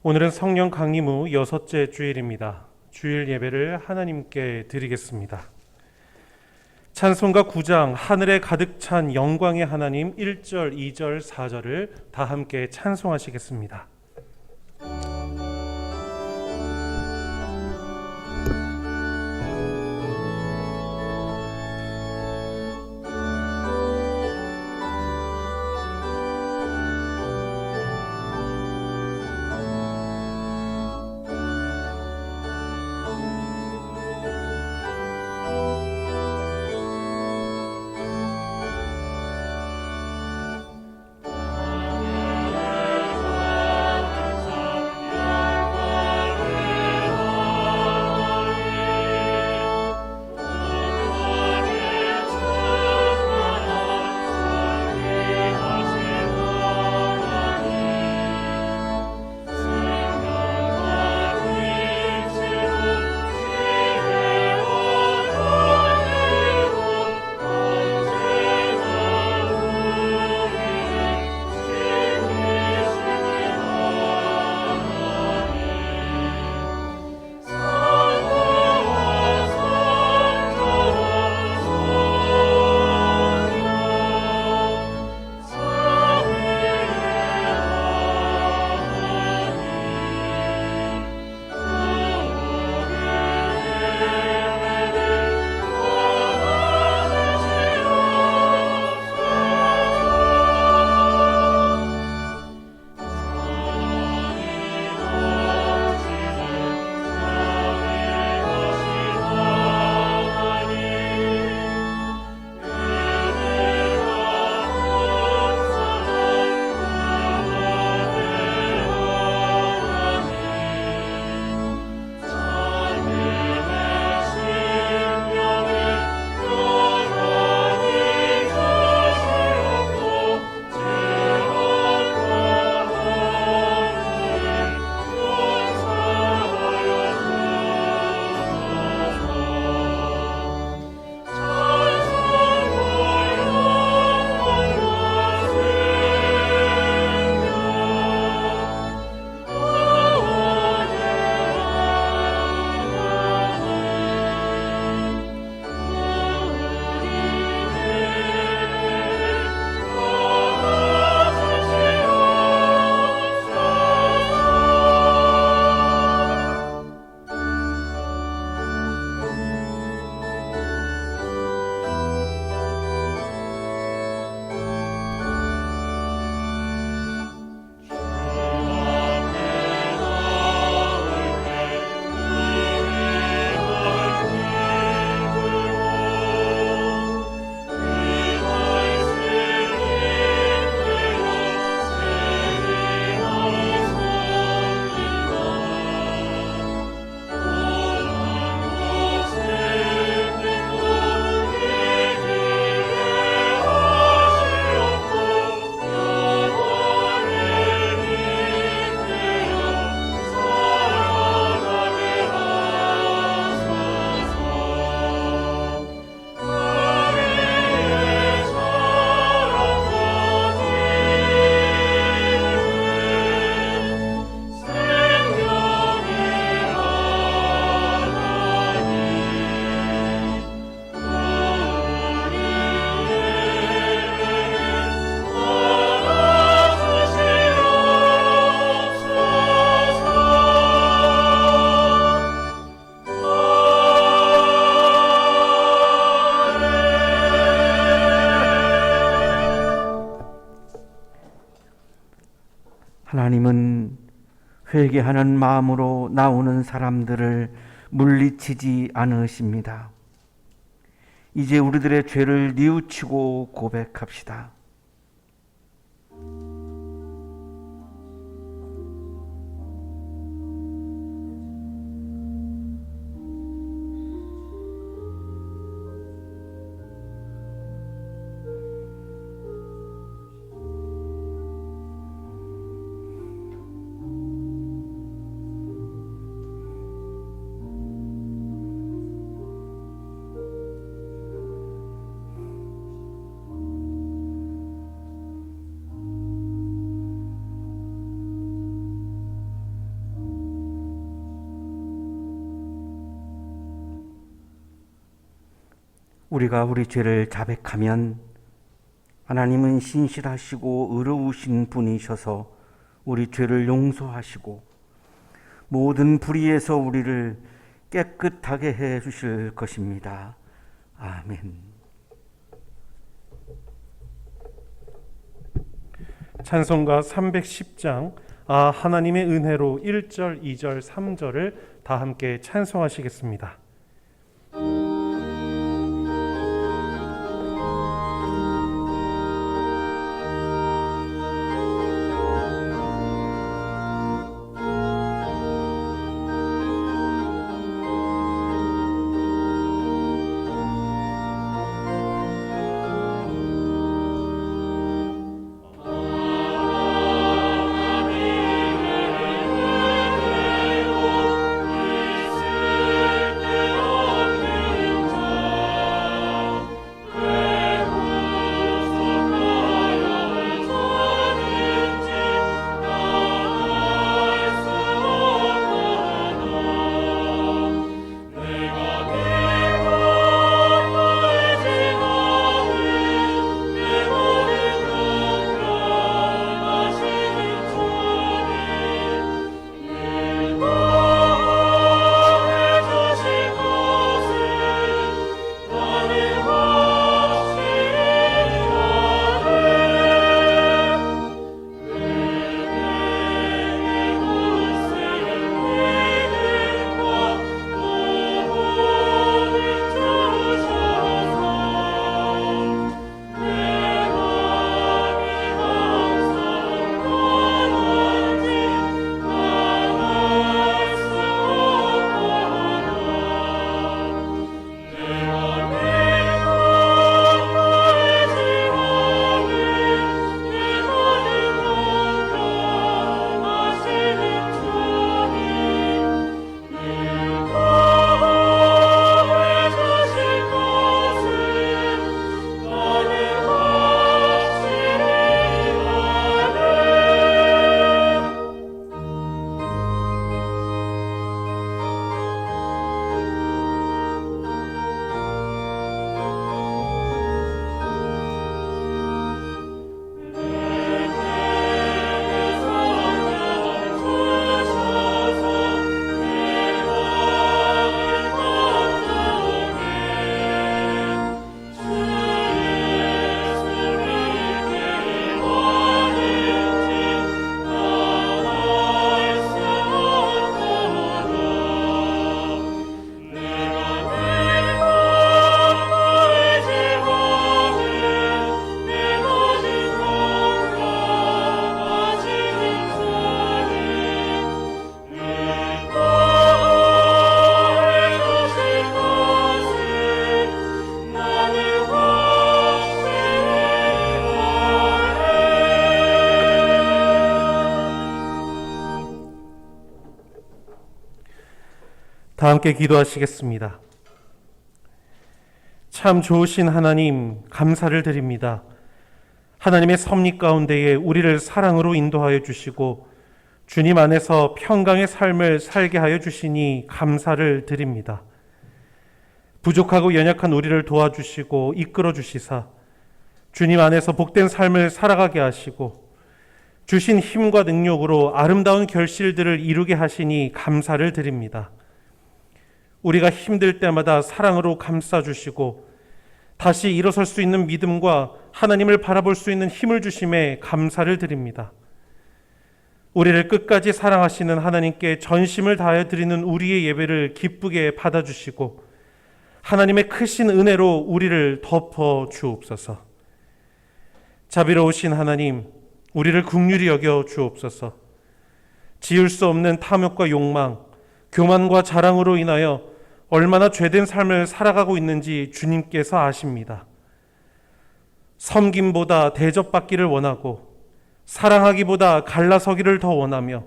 오늘은 성령 강림 후 6째 주일입니다. 주일 예배를 하나님께 드리겠습니다. 찬송가 9장 하늘에 가득 찬 영광의 하나님 1절, 2절, 4절을 다 함께 찬송하시겠습니다. 하나님은 회개하는 마음으로 나오는 사람들을 물리치지 않으십니다. 이제 우리들의 죄를 뉘우치고 고백합시다. 우리가 우리 죄를 자백하면 하나님은 신실하시고 의로우신 분이셔서 우리 죄를 용서하시고 모든 불의에서 우리를 깨끗하게 해 주실 것입니다. 아멘. 찬송가 310장 하나님의 은혜로 1절, 2절, 3절을 다 함께 찬송하시겠습니다. 다 함께 기도하시겠습니다. 참 좋으신 하나님, 감사를 드립니다. 하나님의 섭리 가운데에 우리를 사랑으로 인도하여 주시고 주님 안에서 평강의 삶을 살게 하여 주시니 감사를 드립니다. 부족하고 연약한 우리를 도와주시고 이끌어 주시사 주님 안에서 복된 삶을 살아가게 하시고 주신 힘과 능력으로 아름다운 결실들을 이루게 하시니 감사를 드립니다. 우리가 힘들 때마다 사랑으로 감싸주시고 다시 일어설 수 있는 믿음과 하나님을 바라볼 수 있는 힘을 주심에 감사를 드립니다. 우리를 끝까지 사랑하시는 하나님께 전심을 다하여 드리는 우리의 예배를 기쁘게 받아주시고 하나님의 크신 은혜로 우리를 덮어 주옵소서. 자비로우신 하나님, 우리를 긍휼히 여겨 주옵소서. 지을 수 없는 탐욕과 욕망, 교만과 자랑으로 인하여 얼마나 죄된 삶을 살아가고 있는지 주님께서 아십니다. 섬김보다 대접받기를 원하고 사랑하기보다 갈라서기를 더 원하며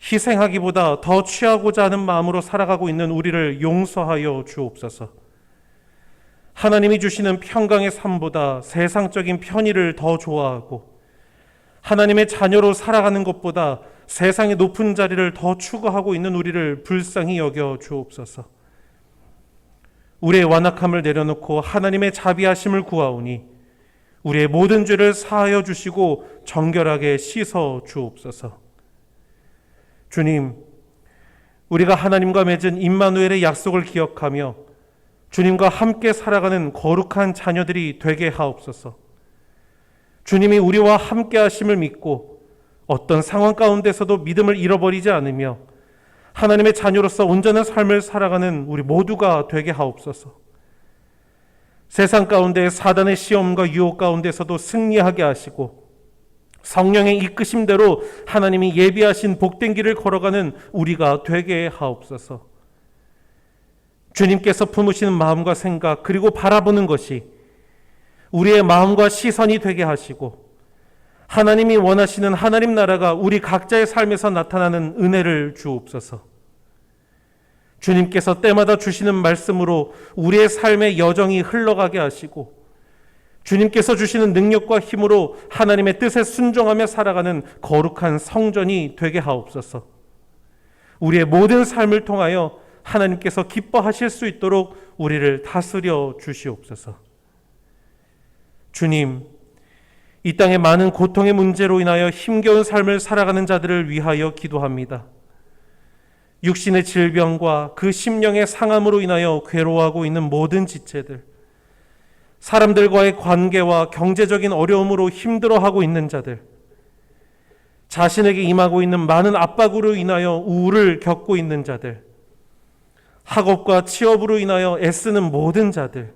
희생하기보다 더 취하고자 하는 마음으로 살아가고 있는 우리를 용서하여 주옵소서. 하나님이 주시는 평강의 삶보다 세상적인 편의를 더 좋아하고 하나님의 자녀로 살아가는 것보다 세상의 높은 자리를 더 추구하고 있는 우리를 불쌍히 여겨 주옵소서. 우리의 완악함을 내려놓고 하나님의 자비하심을 구하오니 우리의 모든 죄를 사하여 주시고 정결하게 씻어 주옵소서. 주님, 우리가 하나님과 맺은 임마누엘의 약속을 기억하며 주님과 함께 살아가는 거룩한 자녀들이 되게 하옵소서. 주님이 우리와 함께 하심을 믿고 어떤 상황 가운데서도 믿음을 잃어버리지 않으며 하나님의 자녀로서 온전한 삶을 살아가는 우리 모두가 되게 하옵소서. 세상 가운데 사단의 시험과 유혹 가운데서도 승리하게 하시고 성령의 이끄심대로 하나님이 예비하신 복된 길을 걸어가는 우리가 되게 하옵소서. 주님께서 품으시는 마음과 생각 그리고 바라보는 것이 우리의 마음과 시선이 되게 하시고 하나님이 원하시는 하나님 나라가 우리 각자의 삶에서 나타나는 은혜를 주옵소서. 주님께서 때마다 주시는 말씀으로 우리의 삶의 여정이 흘러가게 하시고 주님께서 주시는 능력과 힘으로 하나님의 뜻에 순종하며 살아가는 거룩한 성전이 되게 하옵소서. 우리의 모든 삶을 통하여 하나님께서 기뻐하실 수 있도록 우리를 다스려 주시옵소서. 주님, 이 땅의 많은 고통의 문제로 인하여 힘겨운 삶을 살아가는 자들을 위하여 기도합니다. 육신의 질병과 그 심령의 상함으로 인하여 괴로워하고 있는 모든 지체들, 사람들과의 관계와 경제적인 어려움으로 힘들어하고 있는 자들, 자신에게 임하고 있는 많은 압박으로 인하여 우울을 겪고 있는 자들, 학업과 취업으로 인하여 애쓰는 모든 자들,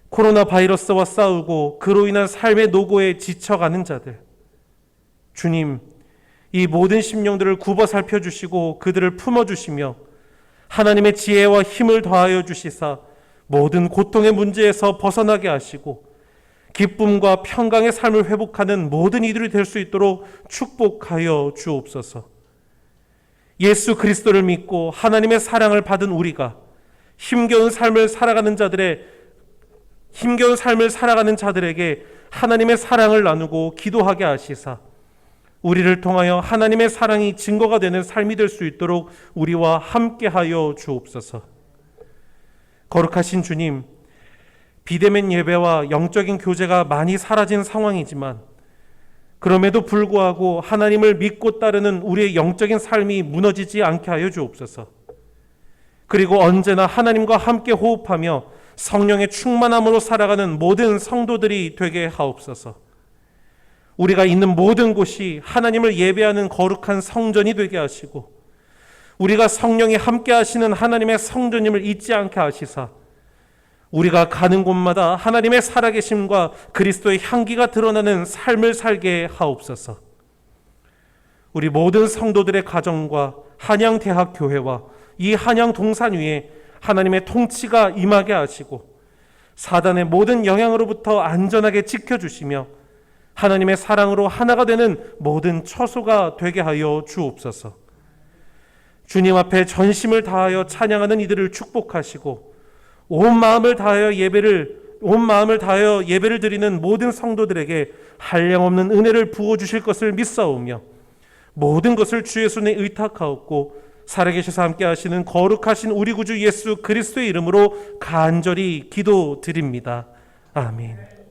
코로나 바이러스와 싸우고 그로 인한 삶의 노고에 지쳐가는 자들, 주님, 이 모든 심령들을 굽어 살펴주시고 그들을 품어주시며 하나님의 지혜와 힘을 더하여 주시사 모든 고통의 문제에서 벗어나게 하시고 기쁨과 평강의 삶을 회복하는 모든 이들이 될 수 있도록 축복하여 주옵소서. 예수 그리스도를 믿고 하나님의 사랑을 받은 우리가 힘겨운 삶을 살아가는 자들에게 하나님의 사랑을 나누고 기도하게 하시사 우리를 통하여 하나님의 사랑이 증거가 되는 삶이 될 수 있도록 우리와 함께하여 주옵소서. 거룩하신 주님, 비대면 예배와 영적인 교제가 많이 사라진 상황이지만 그럼에도 불구하고 하나님을 믿고 따르는 우리의 영적인 삶이 무너지지 않게 하여 주옵소서. 그리고 언제나 하나님과 함께 호흡하며 성령의 충만함으로 살아가는 모든 성도들이 되게 하옵소서. 우리가 있는 모든 곳이 하나님을 예배하는 거룩한 성전이 되게 하시고 우리가 성령이 함께 하시는 하나님의 성전임을 잊지 않게 하시사 우리가 가는 곳마다 하나님의 살아계심과 그리스도의 향기가 드러나는 삶을 살게 하옵소서. 우리 모든 성도들의 가정과 한양대학교회와 이 한양동산 위에 하나님의 통치가 임하게 하시고 사단의 모든 영향으로부터 안전하게 지켜주시며 하나님의 사랑으로 하나가 되는 모든 처소가 되게 하여 주옵소서. 주님 앞에 전심을 다하여 찬양하는 이들을 축복하시고 온 마음을 다하여 예배를 드리는 모든 성도들에게 한량없는 은혜를 부어주실 것을 믿사오며 모든 것을 주의 손에 의탁하옵고 살아계셔서 함께 하시는 거룩하신 우리 구주 예수 그리스도의 이름으로 간절히 기도드립니다. 아멘.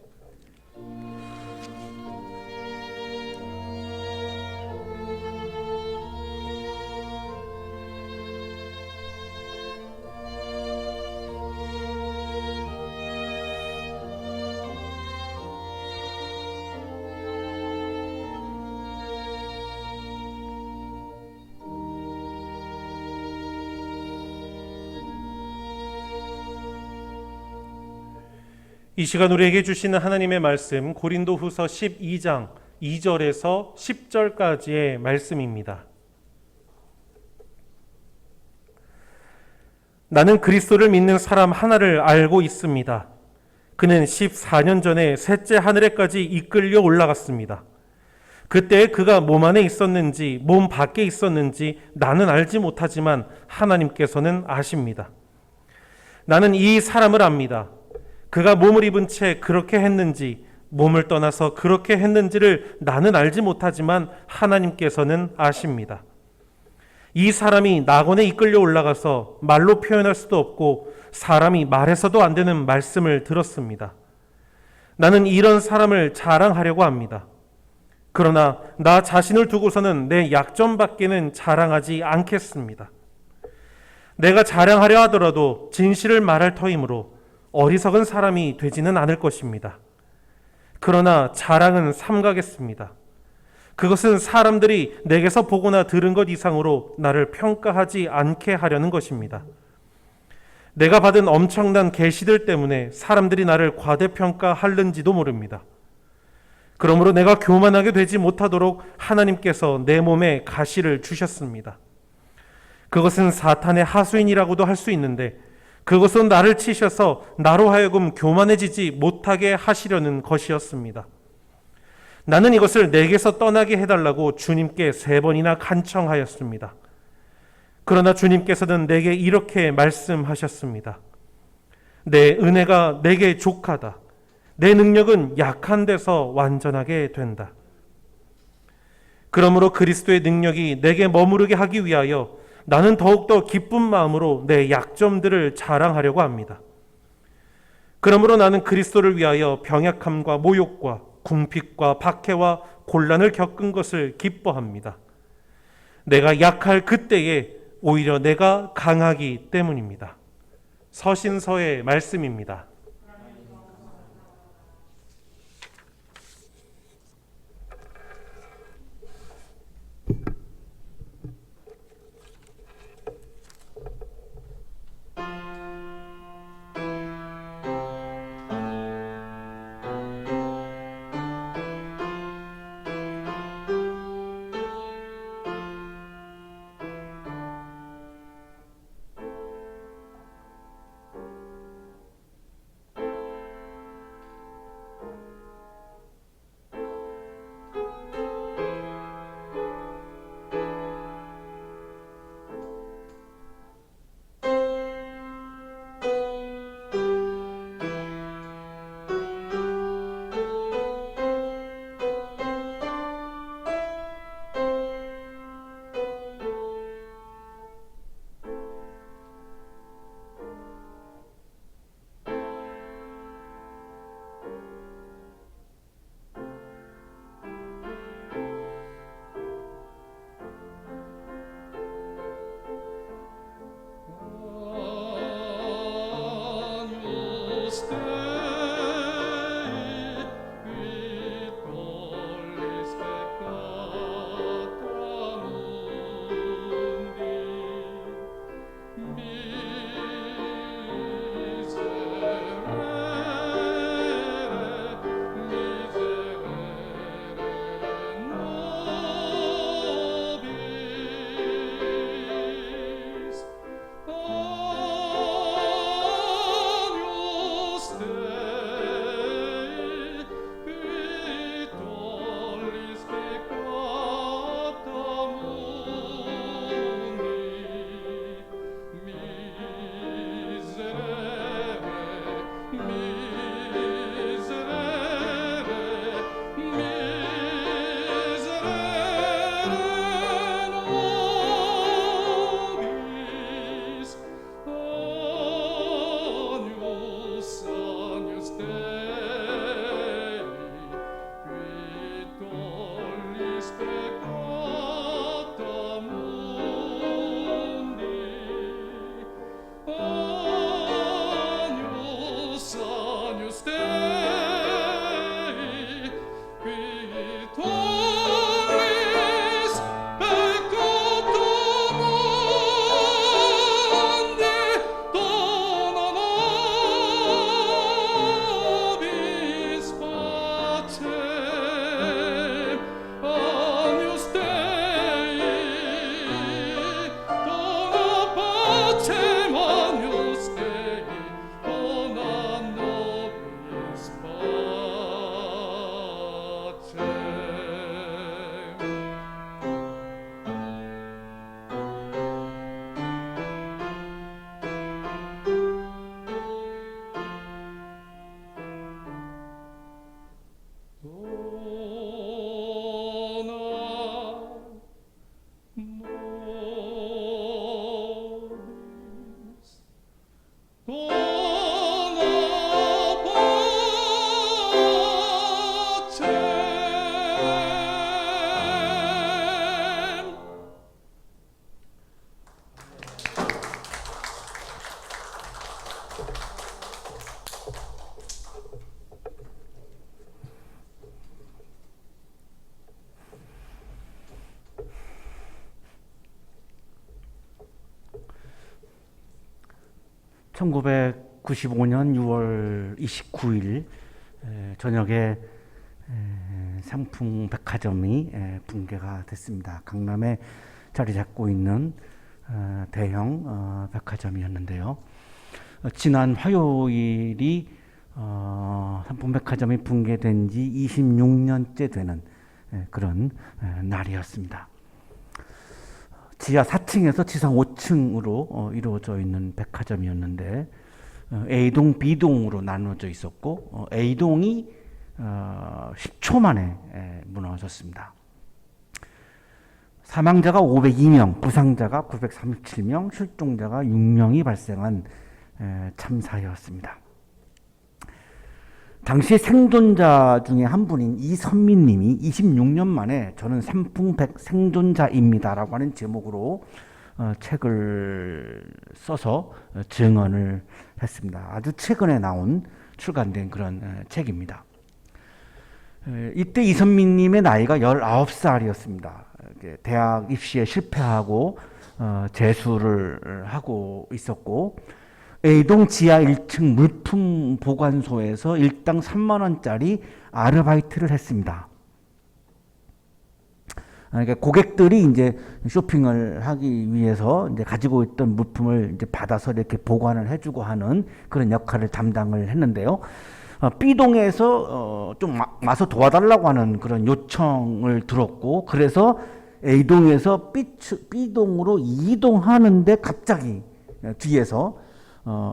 이 시간 우리에게 주시는 하나님의 말씀 고린도후서 12장 2절에서 10절까지의 말씀입니다. 나는 그리스도를 믿는 사람 하나를 알고 있습니다. 그는 14년 전에 셋째 하늘에까지 이끌려 올라갔습니다. 그때 그가 몸 안에 있었는지 몸 밖에 있었는지 나는 알지 못하지만 하나님께서는 아십니다. 나는 이 사람을 압니다. 그가 몸을 입은 채 그렇게 했는지 몸을 떠나서 그렇게 했는지를 나는 알지 못하지만 하나님께서는 아십니다. 이 사람이 낙원에 이끌려 올라가서 말로 표현할 수도 없고 사람이 말해서도 안 되는 말씀을 들었습니다. 나는 이런 사람을 자랑하려고 합니다. 그러나 나 자신을 두고서는 내 약점밖에는 자랑하지 않겠습니다. 내가 자랑하려 하더라도 진실을 말할 터이므로 어리석은 사람이 되지는 않을 것입니다. 그러나 자랑은 삼가겠습니다. 그것은 사람들이 내게서 보거나 들은 것 이상으로 나를 평가하지 않게 하려는 것입니다. 내가 받은 엄청난 계시들 때문에 사람들이 나를 과대평가하는지도 모릅니다. 그러므로 내가 교만하게 되지 못하도록 하나님께서 내 몸에 가시를 주셨습니다. 그것은 사탄의 하수인이라고도 할 수 있는데 그것은 나를 치셔서 나로 하여금 교만해지지 못하게 하시려는 것이었습니다. 나는 이것을 내게서 떠나게 해달라고 주님께 3번이나 간청하였습니다. 그러나 주님께서는 내게 이렇게 말씀하셨습니다. 내 은혜가 내게 족하다. 내 능력은 약한 데서 완전하게 된다. 그러므로 그리스도의 능력이 내게 머무르게 하기 위하여 나는 더욱더 기쁜 마음으로 내 약점들을 자랑하려고 합니다. 그러므로 나는 그리스도를 위하여 병약함과 모욕과 궁핍과 박해와 곤란을 겪은 것을 기뻐합니다. 내가 약할 그때에 오히려 내가 강하기 때문입니다. 서신서의 말씀입니다. 1995년 6월 29일 저녁에 상풍백화점이 붕괴가 됐습니다. 강남에 자리 잡고 있는 대형 백화점이었는데요. 지난 화요일이 상풍백화점이 붕괴된 지 26년째 되는 그런 날이었습니다. 지하 4층에서 지상 5층으로 이루어져 있는 백화점이었는데 A동, B동으로 나누어져 있었고 A동이 10초 만에 무너졌습니다. 사망자가 502명, 부상자가 937명, 실종자가 6명이 발생한 참사였습니다. 당시 생존자 중에 한 분인 이선민 님이 26년 만에 저는 상풍백 생존자입니다라고 하는 제목으로 책을 써서 증언을 했습니다. 아주 최근에 출간된 그런 책입니다. 이때 이선민 님의 나이가 19살이었습니다. 대학 입시에 실패하고 재수를 하고 있었고 A동 지하 1층 물품 보관소에서 일당 3만 원짜리 아르바이트를 했습니다. 그러니까 고객들이 이제 쇼핑을 하기 위해서 이제 가지고 있던 물품을 이제 받아서 이렇게 보관을 해주고 하는 그런 역할을 담당을 했는데요. B동에서 좀 와서 도와달라고 하는 그런 요청을 들었고, 그래서 A동에서 B동으로 이동하는데 갑자기 뒤에서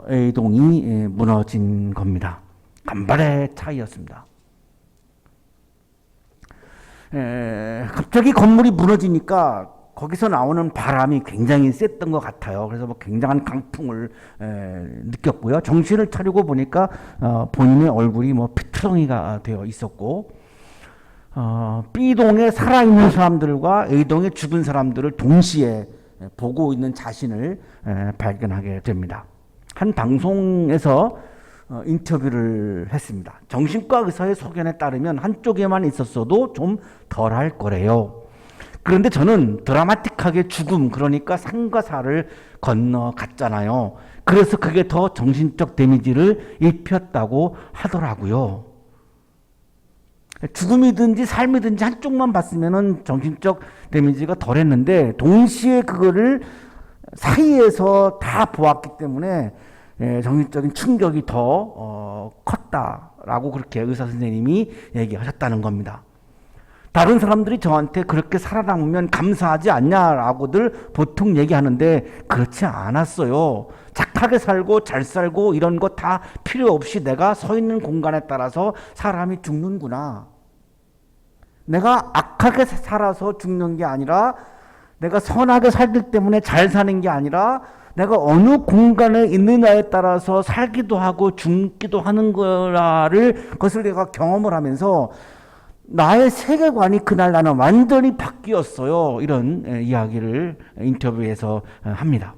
A동이 무너진 겁니다. 간발의 차이였습니다. 갑자기 건물이 무너지니까 거기서 나오는 바람이 굉장히 셌던 것 같아요. 그래서 뭐 굉장한 강풍을 느꼈고요. 정신을 차리고 보니까 본인의 얼굴이 뭐 피투성이가 되어 있었고, B동에 살아있는 사람들과 A동에 죽은 사람들을 동시에 보고 있는 자신을 발견하게 됩니다. 한 방송에서 인터뷰를 했습니다. 정신과 의사의 소견에 따르면 한쪽에만 있었어도 좀 덜할 거래요. 그런데 저는 드라마틱하게 죽음, 그러니까 상과 사를 건너갔잖아요. 그래서 그게 더 정신적 데미지를 입혔다고 하더라고요. 죽음이든지 삶이든지 한쪽만 봤으면 정신적 데미지가 덜했는데 동시에 그거를 사이에서 다 보았기 때문에 정신적인 충격이 더 컸다라고 그렇게 의사 선생님이 얘기하셨다는 겁니다. 다른 사람들이 저한테 그렇게 살아남으면 감사하지 않냐라고들 보통 얘기하는데 그렇지 않았어요. 착하게 살고 잘 살고 이런 거 다 필요 없이 내가 서 있는 공간에 따라서 사람이 죽는구나. 내가 악하게 살아서 죽는 게 아니라 내가 선하게 살기 때문에 잘 사는 게 아니라 내가 어느 공간에 있느냐에 따라서 살기도 하고 죽기도 하는 것을 내가 경험을 하면서 나의 세계관이 그날 나는 완전히 바뀌었어요. 이런 이야기를 인터뷰에서 합니다.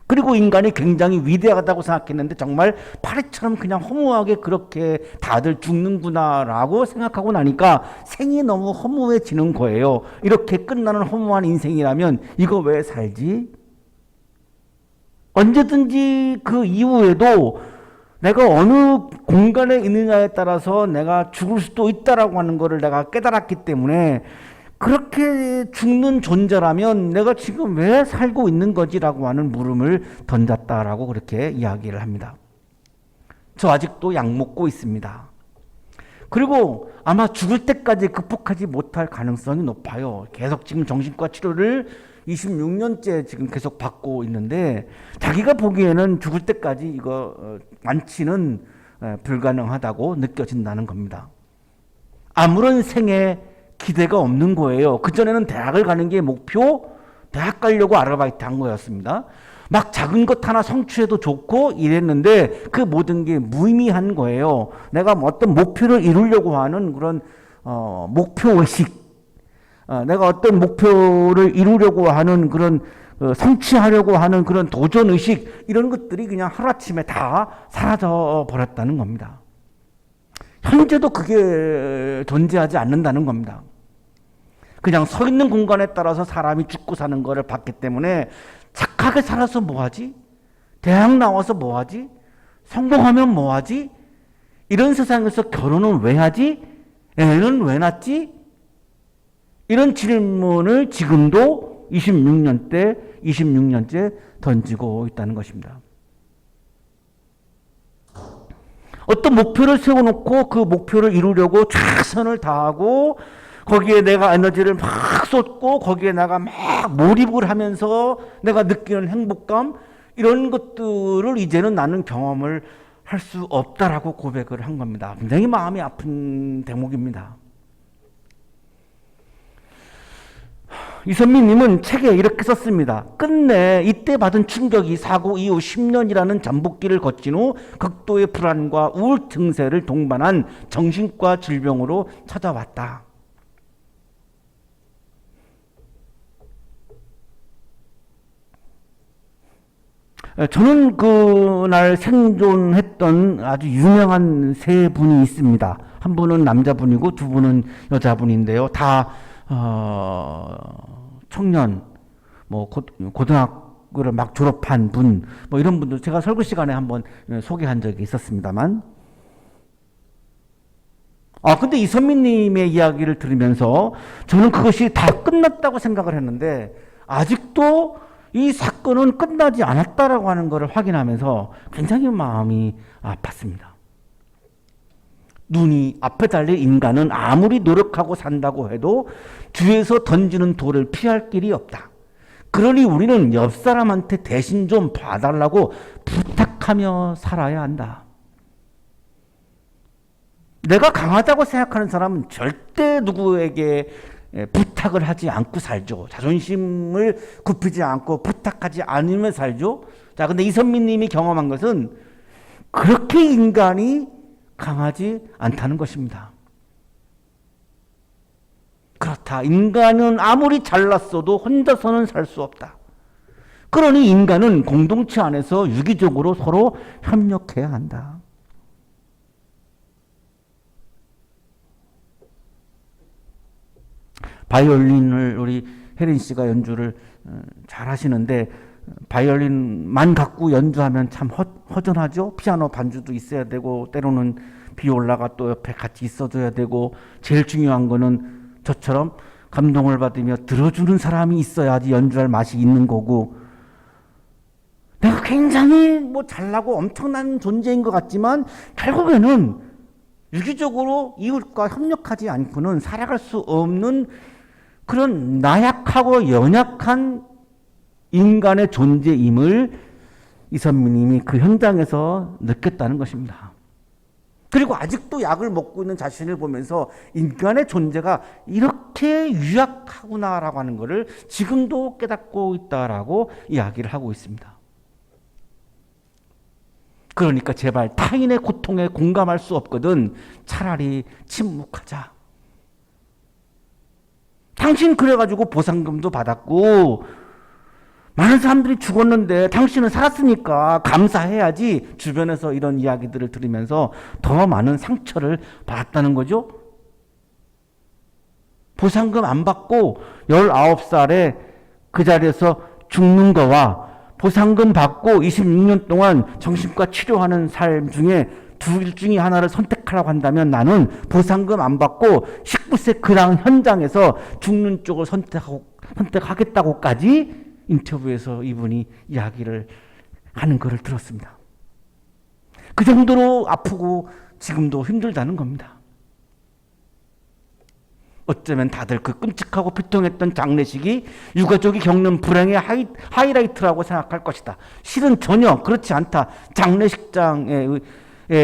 그리고 인간이 굉장히 위대하다고 생각했는데 정말 파리처럼 그냥 허무하게 그렇게 다들 죽는구나라고 생각하고 나니까 생이 너무 허무해지는 거예요. 이렇게 끝나는 허무한 인생이라면 이거 왜 살지? 언제든지 그 이후에도 내가 어느 공간에 있느냐에 따라서 내가 죽을 수도 있다라고 하는 것을 내가 깨달았기 때문에 그렇게 죽는 존재라면 내가 지금 왜 살고 있는 거지라고 하는 물음을 던졌다라고 그렇게 이야기를 합니다. 저 아직도 약 먹고 있습니다. 그리고 아마 죽을 때까지 극복하지 못할 가능성이 높아요. 계속 지금 정신과 치료를 26년째 지금 계속 받고 있는데 자기가 보기에는 죽을 때까지 이거 완치는 불가능하다고 느껴진다는 겁니다. 아무런 생에 기대가 없는 거예요. 그전에는 대학을 가는 게 목표, 대학 가려고 아르바이트 한 거였습니다. 막 작은 것 하나 성취해도 좋고 이랬는데 그 모든 게 무의미한 거예요. 내가 어떤 목표를 이루려고 하는 그런 목표의식, 내가 어떤 목표를 이루려고 하는 그런 성취하려고 하는 그런 도전의식, 이런 것들이 그냥 하루아침에 다 사라져 버렸다는 겁니다. 현재도 그게 존재하지 않는다는 겁니다. 그냥 서 있는 공간에 따라서 사람이 죽고 사는 것을 봤기 때문에 착하게 살아서 뭐하지? 대학 나와서 뭐 하지? 성공하면 뭐 하지? 이런 세상에서 결혼은 왜 하지? 애는 왜 낳지? 이런 질문을 지금도 26년째 던지고 있다는 것입니다. 어떤 목표를 세워놓고 그 목표를 이루려고 최선을 다하고 거기에 내가 에너지를 막 쏟고 거기에 내가 막 몰입을 하면서 내가 느끼는 행복감 이런 것들을 이제는 나는 경험을 할 수 없다라고 고백을 한 겁니다. 굉장히 마음이 아픈 대목입니다. 이선미님은 책에 이렇게 썼습니다. 끝내 이때 받은 충격이 사고 이후 10년이라는 잠복기를 거친 후 극도의 불안과 우울 증세를 동반한 정신과 질병으로 찾아왔다. 저는 그날 생존했던 아주 유명한 세 분이 있습니다. 한 분은 남자분이고 두 분은 여자분인데요. 다 청년, 뭐 고등학교를 막 졸업한 분, 뭐 이런 분들 제가 설교 시간에 한번 소개한 적이 있었습니다만, 근데 이선미님의 이야기를 들으면서 저는 그것이 다 끝났다고 생각을 했는데 아직도 이 사건은 끝나지 않았다라고 하는 것을 확인하면서 굉장히 마음이 아팠습니다. 눈이 앞에 달린 인간은 아무리 노력하고 산다고 해도 주위에서 던지는 돌을 피할 길이 없다. 그러니 우리는 옆 사람한테 대신 좀 봐달라고 부탁하며 살아야 한다. 내가 강하다고 생각하는 사람은 절대 누구에게 부탁을 하지 않고 살죠. 자존심을 굽히지 않고 부탁하지 않으며 살죠. 자, 근데 이선미님이 경험한 것은 그렇게 인간이 강하지 않다는 것입니다. 그렇다. 인간은 아무리 잘났어도 혼자서는 살 수 없다. 그러니 인간은 공동체 안에서 유기적으로 서로 협력해야 한다. 바이올린을 우리 혜린 씨가 연주를 잘 하시는데 바이올린만 갖고 연주하면 참 허전하죠. 피아노 반주도 있어야 되고 때로는 비올라가 또 옆에 같이 있어줘야 되고 제일 중요한 거는 저처럼 감동을 받으며 들어주는 사람이 있어야지 연주할 맛이 있는 거고 내가 굉장히 뭐 잘나고 엄청난 존재인 것 같지만 결국에는 유기적으로 이웃과 협력하지 않고는 살아갈 수 없는 그런 나약하고 연약한 인간의 존재임을 이선미님이 그 현장에서 느꼈다는 것입니다. 그리고 아직도 약을 먹고 있는 자신을 보면서 인간의 존재가 이렇게 유약하구나라고 하는 것을 지금도 깨닫고 있다라고 이야기를 하고 있습니다. 그러니까 제발 타인의 고통에 공감할 수 없거든 차라리 침묵하자. 당신 그래가지고 보상금도 받았고 많은 사람들이 죽었는데 당신은 살았으니까 감사해야지. 주변에서 이런 이야기들을 들으면서 더 많은 상처를 받았다는 거죠. 보상금 안 받고 19살에 그 자리에서 죽는 거와 보상금 받고 26년 동안 정신과 치료하는 삶 중에 둘 중에 하나를 선택하라고 한다면 나는 보상금 안 받고 19세 그랑 현장에서 죽는 쪽을 선택하겠다고까지 인터뷰에서 이분이 이야기를 하는 것을 들었습니다. 그 정도로 아프고 지금도 힘들다는 겁니다. 어쩌면 다들 그 끔찍하고 비통했던 장례식이 유가족이 겪는 불행의 하이라이트라고 생각할 것이다. 실은 전혀 그렇지 않다. 장례식장의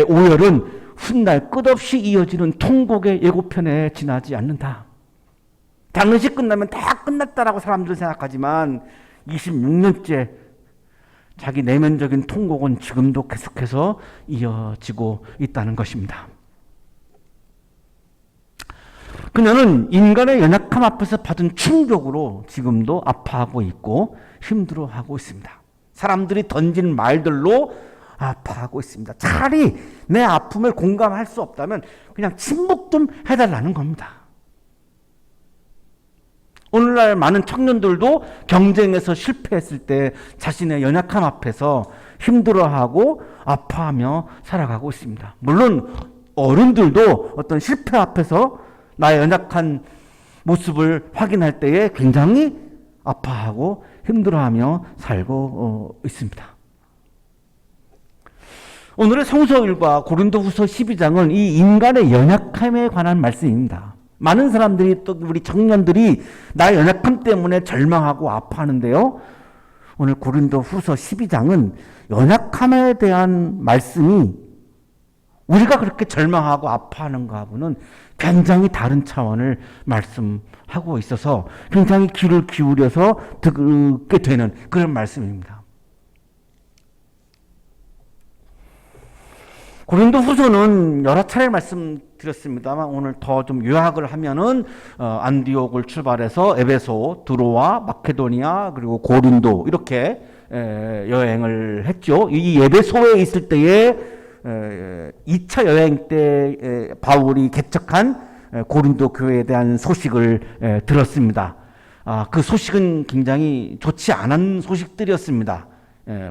오열은 훗날 끝없이 이어지는 통곡의 예고편에 지나지 않는다. 장례식 끝나면 다 끝났다라고 사람들은 생각하지만 26년째 자기 내면적인 통곡은 지금도 계속해서 이어지고 있다는 것입니다. 그녀는 인간의 연약함 앞에서 받은 충격으로 지금도 아파하고 있고 힘들어하고 있습니다. 사람들이 던진 말들로 아파하고 있습니다. 차라리 내 아픔을 공감할 수 없다면 그냥 침묵 좀 해달라는 겁니다. 오늘날 많은 청년들도 경쟁에서 실패했을 때 자신의 연약함 앞에서 힘들어하고 아파하며 살아가고 있습니다. 물론 어른들도 어떤 실패 앞에서 나의 연약한 모습을 확인할 때에 굉장히 아파하고 힘들어하며 살고 있습니다. 오늘의 성서일과 고린도후서 12장은 이 인간의 연약함에 관한 말씀입니다. 많은 사람들이 또 우리 청년들이 나의 연약함 때문에 절망하고 아파하는데요. 오늘 고린도후서 12장은 연약함에 대한 말씀이 우리가 그렇게 절망하고 아파하는 것하고는 굉장히 다른 차원을 말씀하고 있어서 굉장히 귀를 기울여서 듣게 되는 그런 말씀입니다. 고린도후서는 여러 차례 말씀드렸습니다만 오늘 더 좀 요약을 하면은 안디옥을 출발해서 에베소, 드로아, 마케도니아 그리고 고린도 이렇게 여행을 했죠. 이 에베소에 있을 때에 2차 여행 때 바울이 개척한 고린도 교회에 대한 소식을 들었습니다. 그 소식은 굉장히 좋지 않은 소식들이었습니다.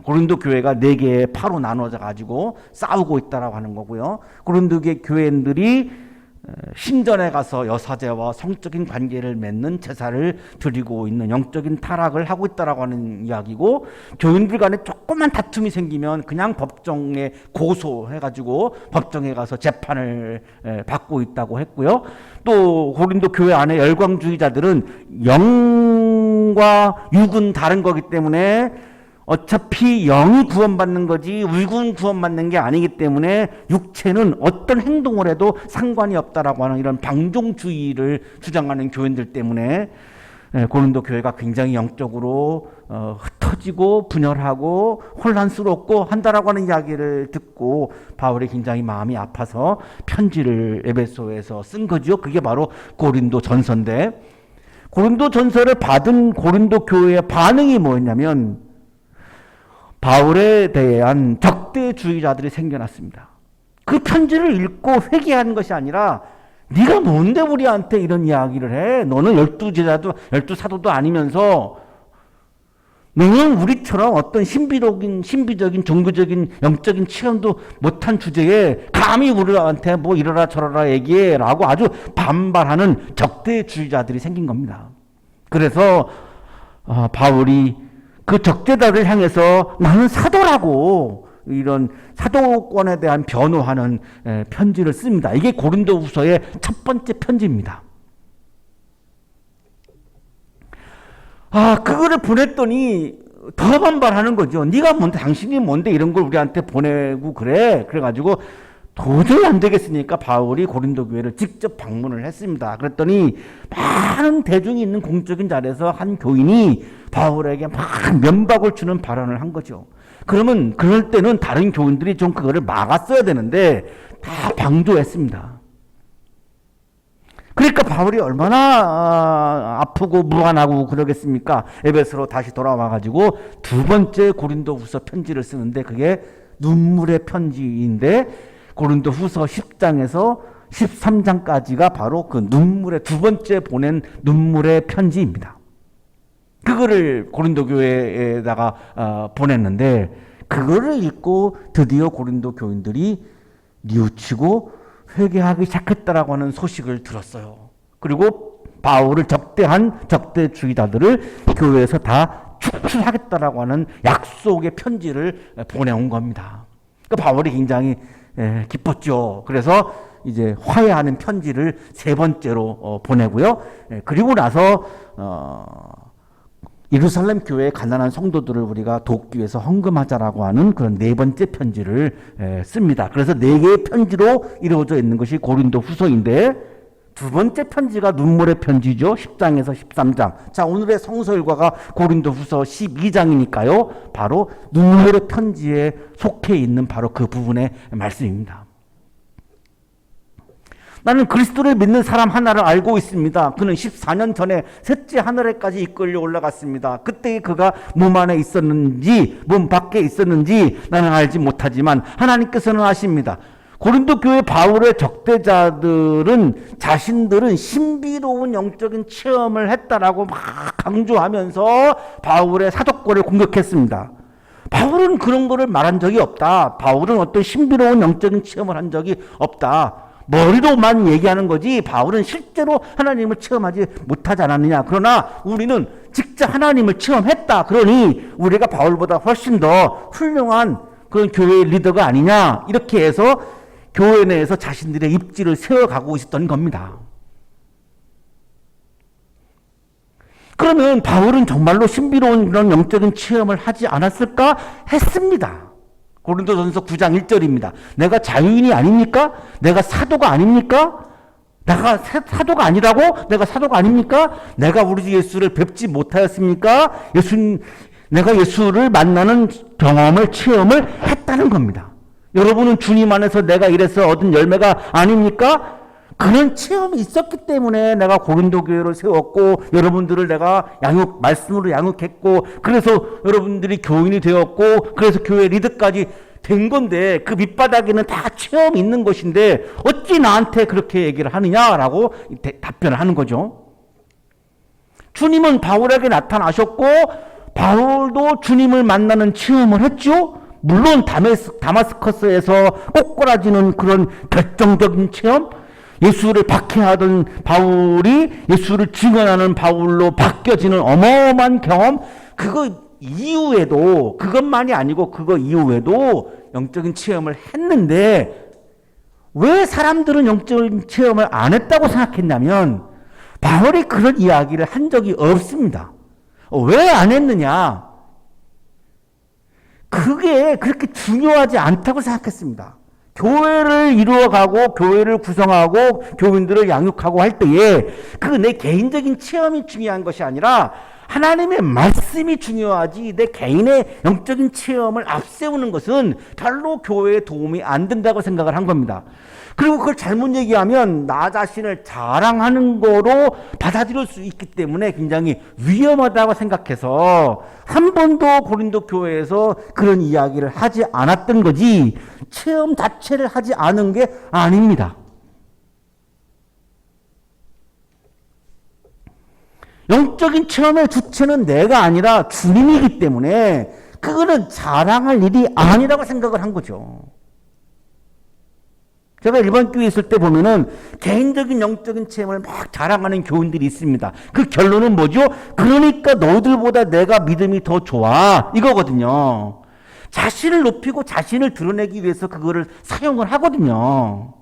고린도 교회가 4개의 파로 나눠져 가지고 싸우고 있다라고 하는 거고요. 고린도 교회인들이 신전에 가서 여사제와 성적인 관계를 맺는 제사를 드리고 있는 영적인 타락을 하고 있다라고 하는 이야기고, 교인들 간에 조그만 다툼이 생기면 그냥 법정에 고소해가지고 법정에 가서 재판을 받고 있다고 했고요. 또 고린도 교회 안에 열광주의자들은 영과 육은 다른 거기 때문에 어차피 영이 구원받는 거지 육은 구원받는 게 아니기 때문에 육체는 어떤 행동을 해도 상관이 없다라고 하는 이런 방종주의를 주장하는 교인들 때문에 고린도 교회가 굉장히 영적으로 흩어지고 분열하고 혼란스럽고 한다라고 하는 이야기를 듣고 바울이 굉장히 마음이 아파서 편지를 에베소에서 쓴 거죠. 그게 바로 고린도 전서인데, 고린도 전서를 받은 고린도 교회의 반응이 뭐였냐면 바울에 대한 적대주의자들이 생겨났습니다. 그 편지를 읽고 회개하는 것이 아니라 네가 뭔데 우리한테 이런 이야기를 해? 너는 12 사도도 아니면서 너는 우리처럼 어떤 신비적인 종교적인 영적인 체험도 못한 주제에 감히 우리한테 뭐 이러라 저러라 얘기해 라고 아주 반발하는 적대주의자들이 생긴 겁니다. 그래서 바울이 그 적대자를 향해서 나는 사도라고 이런 사도권에 대한 변호하는 편지를 씁니다. 이게 고린도후서의 첫 번째 편지입니다. 그거를 보냈더니 더 반발하는 거죠. 네가 뭔데, 당신이 뭔데 이런 걸 우리한테 보내고 그래. 그래가지고 도저히 안 되겠으니까 바울이 고린도 교회를 직접 방문을 했습니다. 그랬더니 많은 대중이 있는 공적인 자리에서 한 교인이 바울에게 막 면박을 주는 발언을 한 거죠. 그러면 그럴 때는 다른 교인들이 좀 그거를 막았어야 되는데 다 방조했습니다. 그러니까 바울이 얼마나 아프고 무안하고 그러겠습니까? 에베소로 다시 돌아와가지고 두 번째 고린도후서 편지를 쓰는데 그게 눈물의 편지인데, 고린도후서 10장에서 13장까지가 바로 그 눈물의 두 번째 보낸 눈물의 편지입니다. 그거를 고린도 교회에다가 보냈는데 그거를 읽고 드디어 고린도 교인들이 뉘우치고 회개하기 시작했다라고 하는 소식을 들었어요. 그리고 바울을 적대한 적대주의자들을 교회에서 다 축출하겠다라고 하는 약속의 편지를 보내온 겁니다. 그러니까 바울이 굉장히 기뻤죠. 그래서 이제 화해하는 편지를 세 번째로 보내고요. 그리고 나서 예루살렘 교회의 가난한 성도들을 우리가 돕기 위해서 헌금하자라고 하는 그런 네 번째 편지를 씁니다. 그래서 네 개의 편지로 이루어져 있는 것이 고린도 후서인데, 두 번째 편지가 눈물의 편지죠. 10장에서 13장. 자, 오늘의 성서 일과가 고린도 후서 12장이니까요. 바로 눈물의 편지에 속해 있는 바로 그 부분의 말씀입니다. 나는 그리스도를 믿는 사람 하나를 알고 있습니다. 그는 14년 전에 셋째 하늘에까지 이끌려 올라갔습니다. 그때 그가 몸 안에 있었는지 몸 밖에 있었는지 나는 알지 못하지만 하나님께서는 아십니다. 고린도 교회 바울의 적대자들은 자신들은 신비로운 영적인 체험을 했다라고 막 강조하면서 바울의 사도권을 공격했습니다. 바울은 그런 거를 말한 적이 없다. 바울은 어떤 신비로운 영적인 체험을 한 적이 없다. 머리로만 얘기하는 거지 바울은 실제로 하나님을 체험하지 못하지 않았느냐. 그러나 우리는 직접 하나님을 체험했다. 그러니 우리가 바울보다 훨씬 더 훌륭한 그런 교회의 리더가 아니냐. 이렇게 해서 교회 내에서 자신들의 입지를 세워가고 있었던 겁니다. 그러면 바울은 정말로 신비로운 그런 영적인 체험을 하지 않았을까? 했습니다. 고린도전서 9장 1절입니다. 내가 자유인이 아닙니까? 내가 사도가 아닙니까? 내가 사도가 아니라고? 내가 사도가 아닙니까? 내가 우리 주 예수를 뵙지 못하였습니까? 내가 예수를 만나는 경험을 체험을 했다는 겁니다. 여러분은 주님 안에서 내가 이래서 얻은 열매가 아닙니까? 그런 체험이 있었기 때문에 내가 고린도 교회를 세웠고 여러분들을 내가 말씀으로 양육했고 그래서 여러분들이 교인이 되었고 그래서 교회 리더까지 된 건데 그 밑바닥에는 다 체험이 있는 것인데 어찌 나한테 그렇게 얘기를 하느냐라고 답변을 하는 거죠. 주님은 바울에게 나타나셨고 바울도 주님을 만나는 체험을 했죠. 물론 다마스커스에서 꼬꾸라지는 그런 결정적인 체험, 예수를 박해하던 바울이 예수를 증언하는 바울로 바뀌어지는 어마어마한 경험, 그거 이후에도 그것만이 아니고 그거 이후에도 영적인 체험을 했는데 왜 사람들은 영적인 체험을 안 했다고 생각했냐면 바울이 그런 이야기를 한 적이 없습니다. 왜 안 했느냐? 그게 그렇게 중요하지 않다고 생각했습니다. 교회를 이루어가고 교회를 구성하고 교인들을 양육하고 할 때에 그 내 개인적인 체험이 중요한 것이 아니라 하나님의 말씀이 중요하지 내 개인의 영적인 체험을 앞세우는 것은 별로 교회에 도움이 안 된다고 생각을 한 겁니다. 그리고 그걸 잘못 얘기하면 나 자신을 자랑하는 거로 받아들일 수 있기 때문에 굉장히 위험하다고 생각해서 한 번도 고린도 교회에서 그런 이야기를 하지 않았던 거지 체험 자체를 하지 않은 게 아닙니다. 영적인 체험의 주체는 내가 아니라 주님이기 때문에 그거는 자랑할 일이 아니라고 생각을 한 거죠. 제가 일반 교회에 있을 때 보면은 개인적인 영적인 체험을 막 자랑하는 교인들이 있습니다. 그 결론은 뭐죠? 그러니까 너희들보다 내가 믿음이 더 좋아. 이거거든요. 자신을 높이고 자신을 드러내기 위해서 그거를 사용을 하거든요.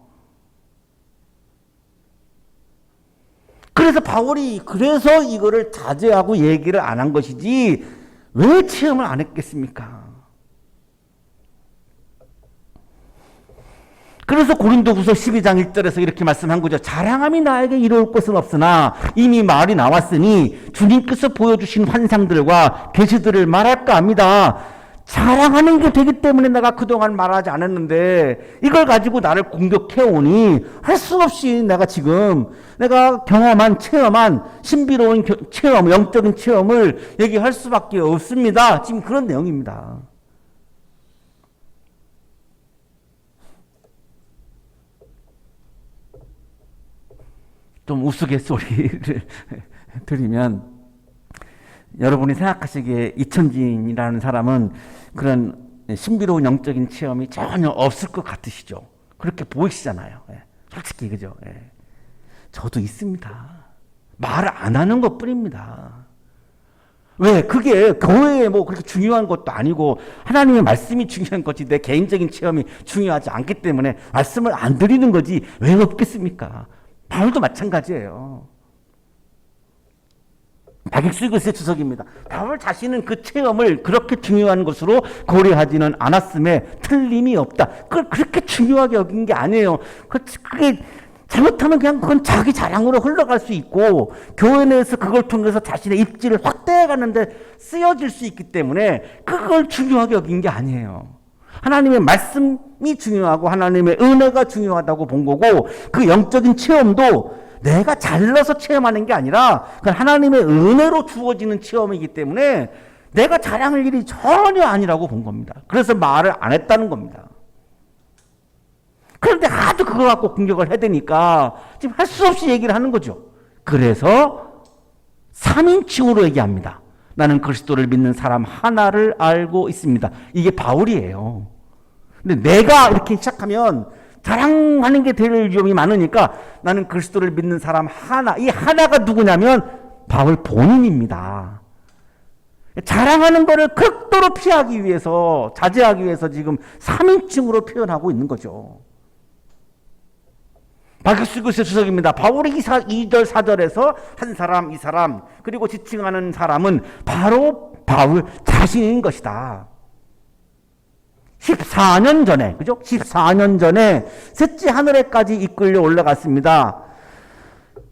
그래서 바울이 그래서 이거를 자제하고 얘기를 안 한 것이지 왜 체험을 안 했겠습니까? 그래서 고린도후서 12장 1절에서 이렇게 말씀한 거죠. 자랑함이 나에게 이루어올 것은 없으나 이미 말이 나왔으니 주님께서 보여주신 환상들과 계시들을 말할까 합니다. 자랑하는 게 되기 때문에 내가 그동안 말하지 않았는데 이걸 가지고 나를 공격해오니 할 수 없이 내가 지금 내가 경험한 체험한 신비로운 체험, 영적인 체험을 얘기할 수밖에 없습니다. 지금 그런 내용입니다. 좀 우스갯소리를 드리면 여러분이 생각하시기에 이천진이라는 사람은 그런 신비로운 영적인 체험이 전혀 없을 것 같으시죠? 그렇게 보이시잖아요. 솔직히 그죠? 저도 있습니다. 말 안 하는 것 뿐입니다. 왜? 그게 교회에 뭐 그렇게 중요한 것도 아니고 하나님의 말씀이 중요한 거지 내 개인적인 체험이 중요하지 않기 때문에 말씀을 안 드리는 거지 왜 없겠습니까? 바울도 마찬가지예요. 박익수 교수의 주석입니다. 바울 자신은 그 체험을 그렇게 중요한 것으로 고려하지는 않았음에 틀림이 없다. 그걸 그렇게 중요하게 여긴 게 아니에요. 그게 잘못하면 그냥 그건 자기 자랑으로 흘러갈 수 있고 교회 내에서 그걸 통해서 자신의 입지를 확대해 가는데 쓰여질 수 있기 때문에 그걸 중요하게 여긴 게 아니에요. 하나님의 말씀이 중요하고 하나님의 은혜가 중요하다고 본 거고 그 영적인 체험도 내가 잘나서 체험하는 게 아니라 하나님의 은혜로 주어지는 체험이기 때문에 내가 자랑할 일이 전혀 아니라고 본 겁니다. 그래서 말을 안 했다는 겁니다. 그런데 하도 그거 갖고 공격을 해대니까 지금 할 수 없이 얘기를 하는 거죠. 그래서 3인칭으로 얘기합니다. 나는 그리스도를 믿는 사람 하나를 알고 있습니다. 이게 바울이에요. 근데 내가 이렇게 시작하면 자랑하는 게 될 위험이 많으니까 나는 그리스도를 믿는 사람 하나, 이 하나가 누구냐면 바울 본인입니다. 자랑하는 것을 극도로 피하기 위해서, 자제하기 위해서 지금 3인칭으로 표현하고 있는 거죠. 바퀴수교세 주석입니다. 바울이 2절 4절에서 한 사람, 이 사람, 그리고 지칭하는 사람은 바로 바울 자신인 것이다. 14년 전에, 그죠? 14년 전에 셋째 하늘에까지 이끌려 올라갔습니다.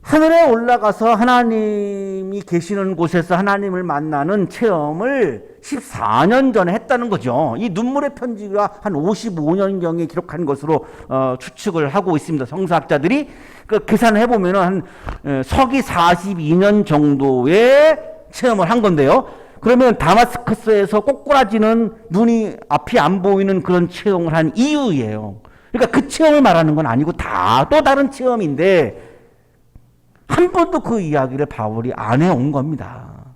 하늘에 올라가서 하나님이 계시는 곳에서 하나님을 만나는 체험을 14년 전에 했다는 거죠. 이 눈물의 편지가 한 55년경에 기록한 것으로 추측을 하고 있습니다. 성서학자들이 그 계산을 해보면 한 서기 42년 정도의 체험을 한 건데요. 그러면 다마스커스에서 꼬꾸라지는 눈이 앞이 안 보이는 그런 체험을 한 이유예요. 그러니까 그 체험을 말하는 건 아니고 다 또 다른 체험인데 한 번도 그 이야기를 바울이 안 해온 겁니다.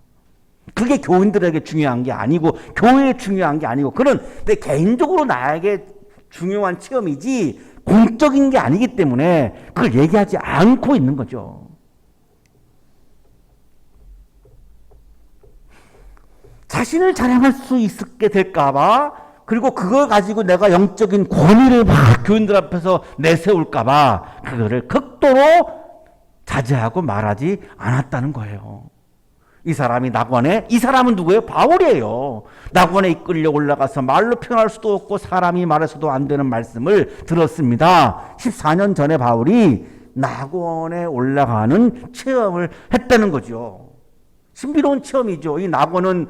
그게 교인들에게 중요한 게 아니고 교회에 중요한 게 아니고 그런 내 개인적으로 나에게 중요한 체험이지 공적인 게 아니기 때문에 그걸 얘기하지 않고 있는 거죠. 자신을 자랑할 수 있게 될까봐 그리고 그걸 가지고 내가 영적인 권위를 막 교인들 앞에서 내세울까봐 그거를 극도로 자제하고 말하지 않았다는 거예요. 이 사람이 낙원에, 이 사람은 누구예요? 바울이에요. 낙원에 이끌려 올라가서 말로 표현할 수도 없고 사람이 말해서도 안 되는 말씀을 들었습니다. 14년 전에 바울이 낙원에 올라가는 체험을 했다는 거죠. 신비로운 체험이죠. 이 낙원은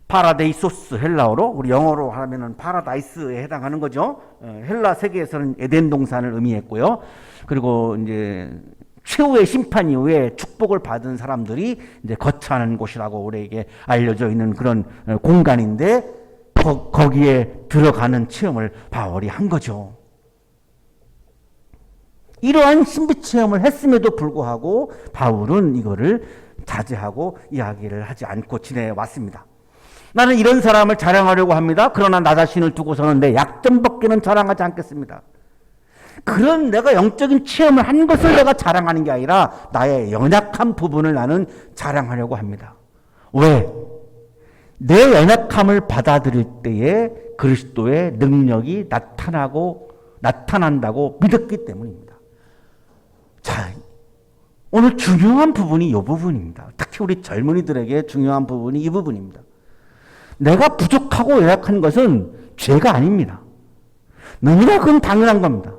파라데이소스 헬라어로 우리 영어로 하면은 파라다이스에 해당하는 거죠. 헬라 세계에서는 에덴 동산을 의미했고요. 그리고 이제 최후의 심판 이후에 축복을 받은 사람들이 이제 거처하는 곳이라고 우리에게 알려져 있는 그런 공간인데 거기에 들어가는 체험을 바울이 한 거죠. 이러한 신비 체험을 했음에도 불구하고 바울은 이거를 자제하고 이야기를 하지 않고 지내왔습니다. 나는 이런 사람을 자랑하려고 합니다. 그러나 나 자신을 두고서는 내 약점밖에는 자랑하지 않겠습니다. 그런 내가 영적인 체험을 한 것을 내가 자랑하는 게 아니라 나의 연약한 부분을 나는 자랑하려고 합니다. 왜? 내 연약함을 받아들일 때에 그리스도의 능력이 나타난다고 믿었기 때문입니다. 자, 오늘 중요한 부분이 이 부분입니다. 특히 우리 젊은이들에게 중요한 부분이 이 부분입니다. 내가 부족하고 연약한 것은 죄가 아닙니다. 너무나 그건 당연한 겁니다.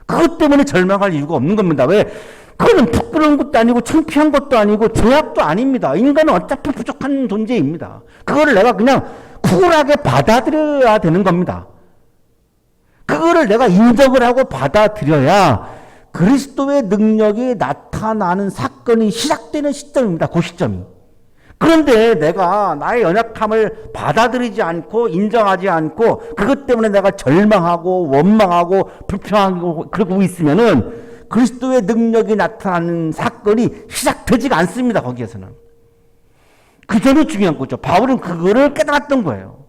그것 때문에 절망할 이유가 없는 겁니다. 왜? 그거는 부끄러운 것도 아니고 창피한 것도 아니고 죄악도 아닙니다. 인간은 어차피 부족한 존재입니다. 그거를 내가 그냥 쿨하게 받아들여야 되는 겁니다. 그거를 내가 인정을 하고 받아들여야 그리스도의 능력이 나타나는 사건이 시작되는 시점입니다. 그 시점이. 그런데 내가 나의 연약함을 받아들이지 않고 인정하지 않고 그것 때문에 내가 절망하고 원망하고 불평하고 그러고 있으면은 그리스도의 능력이 나타나는 사건이 시작되지가 않습니다. 거기에서는. 그 점이 중요한 거죠. 바울은 그거를 깨달았던 거예요.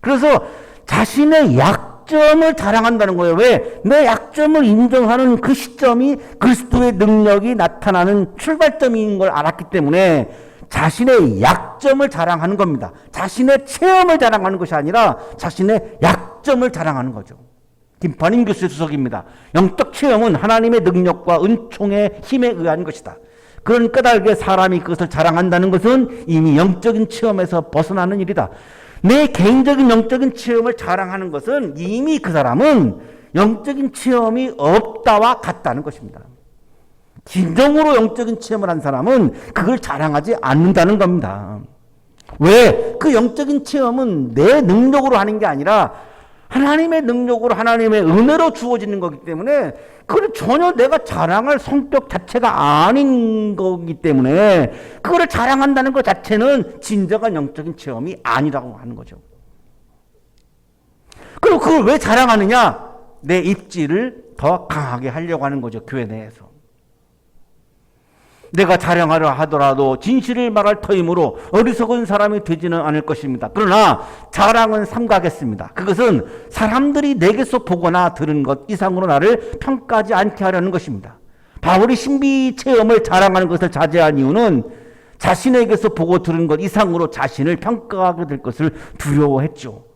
그래서 자신의 약점을 자랑한다는 거예요. 왜? 내 약점을 인정하는 그 시점이 그리스도의 능력이 나타나는 출발점인 걸 알았기 때문에 자신의 약점을 자랑하는 겁니다. 자신의 체험을 자랑하는 것이 아니라 자신의 약점을 자랑하는 거죠. 김판임 교수의 주석입니다. 영적 체험은 하나님의 능력과 은총의 힘에 의한 것이다. 그런 까닭에 사람이 그것을 자랑한다는 것은 이미 영적인 체험에서 벗어나는 일이다. 내 개인적인 영적인 체험을 자랑하는 것은 이미 그 사람은 영적인 체험이 없다와 같다는 것입니다. 진정으로 영적인 체험을 한 사람은 그걸 자랑하지 않는다는 겁니다. 왜? 그 영적인 체험은 내 능력으로 하는 게 아니라 하나님의 능력으로 하나님의 은혜로 주어지는 거기 때문에 그걸 전혀 내가 자랑할 성격 자체가 아닌 거기 때문에 그거를 자랑한다는 것 자체는 진정한 영적인 체험이 아니라고 하는 거죠. 그리고 그걸 왜 자랑하느냐? 내 입지를 더 강하게 하려고 하는 거죠. 교회 내에서. 내가 자랑하려 하더라도 진실을 말할 터이므로 어리석은 사람이 되지는 않을 것입니다. 그러나 자랑은 삼가겠습니다. 그것은 사람들이 내게서 보거나 들은 것 이상으로 나를 평가하지 않게 하려는 것입니다. 바울이 신비 체험을 자랑하는 것을 자제한 이유는 자신에게서 보고 들은 것 이상으로 자신을 평가하게 될 것을 두려워했죠.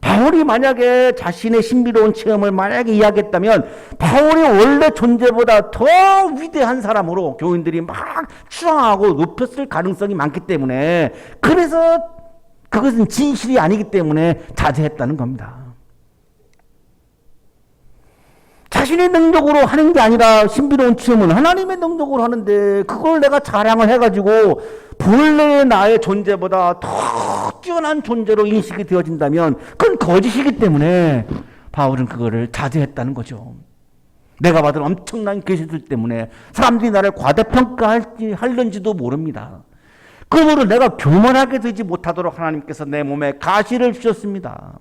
바울이 만약에 자신의 신비로운 체험을 만약에 이야기했다면 바울이 원래 존재보다 더 위대한 사람으로 교인들이 막 추앙하고 높였을 가능성이 많기 때문에, 그래서 그것은 진실이 아니기 때문에 자제했다는 겁니다. 자신의 능력으로 하는 게 아니라 신비로운 체험은 하나님의 능력으로 하는데, 그걸 내가 자랑을 해가지고 본래의 나의 존재보다 더 뛰어난 존재로 인식이 되어진다면 그건 거짓이기 때문에 바울은 그거를 자제했다는 거죠. 내가 받은 엄청난 계시들 때문에 사람들이 나를 과대평가할는지도 모릅니다. 그러므로 내가 교만하게 되지 못하도록 하나님께서 내 몸에 가시를 주셨습니다.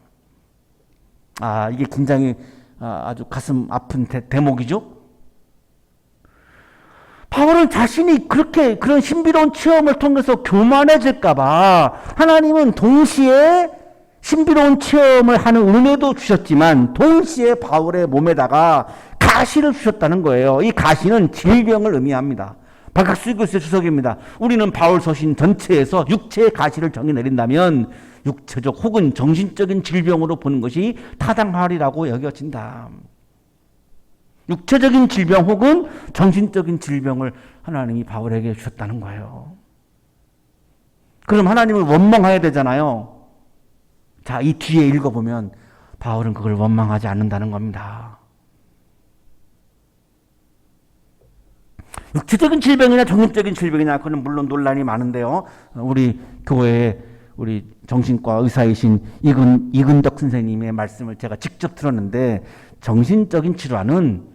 이게 굉장히 아주 가슴 아픈 대목이죠. 바울은 자신이 그런 신비로운 체험을 통해서 교만해질까봐 하나님은 동시에 신비로운 체험을 하는 은혜도 주셨지만 동시에 바울의 몸에다가 가시를 주셨다는 거예요. 이 가시는 질병을 의미합니다. 박학수 교수의 주석입니다. 우리는 바울 서신 전체에서 육체의 가시를 정의 내린다면 육체적 혹은 정신적인 질병으로 보는 것이 타당하리라고 여겨진다. 육체적인 질병 혹은 정신적인 질병을 하나님이 바울에게 주셨다는 거예요. 그럼 하나님을 원망해야 되잖아요. 자, 이 뒤에 읽어보면 바울은 그걸 원망하지 않는다는 겁니다. 육체적인 질병이냐 정신적인 질병이냐, 그건 물론 논란이 많은데요. 우리 교회에 우리 정신과 의사이신 이근덕 선생님의 말씀을 제가 직접 들었는데, 정신적인 질환은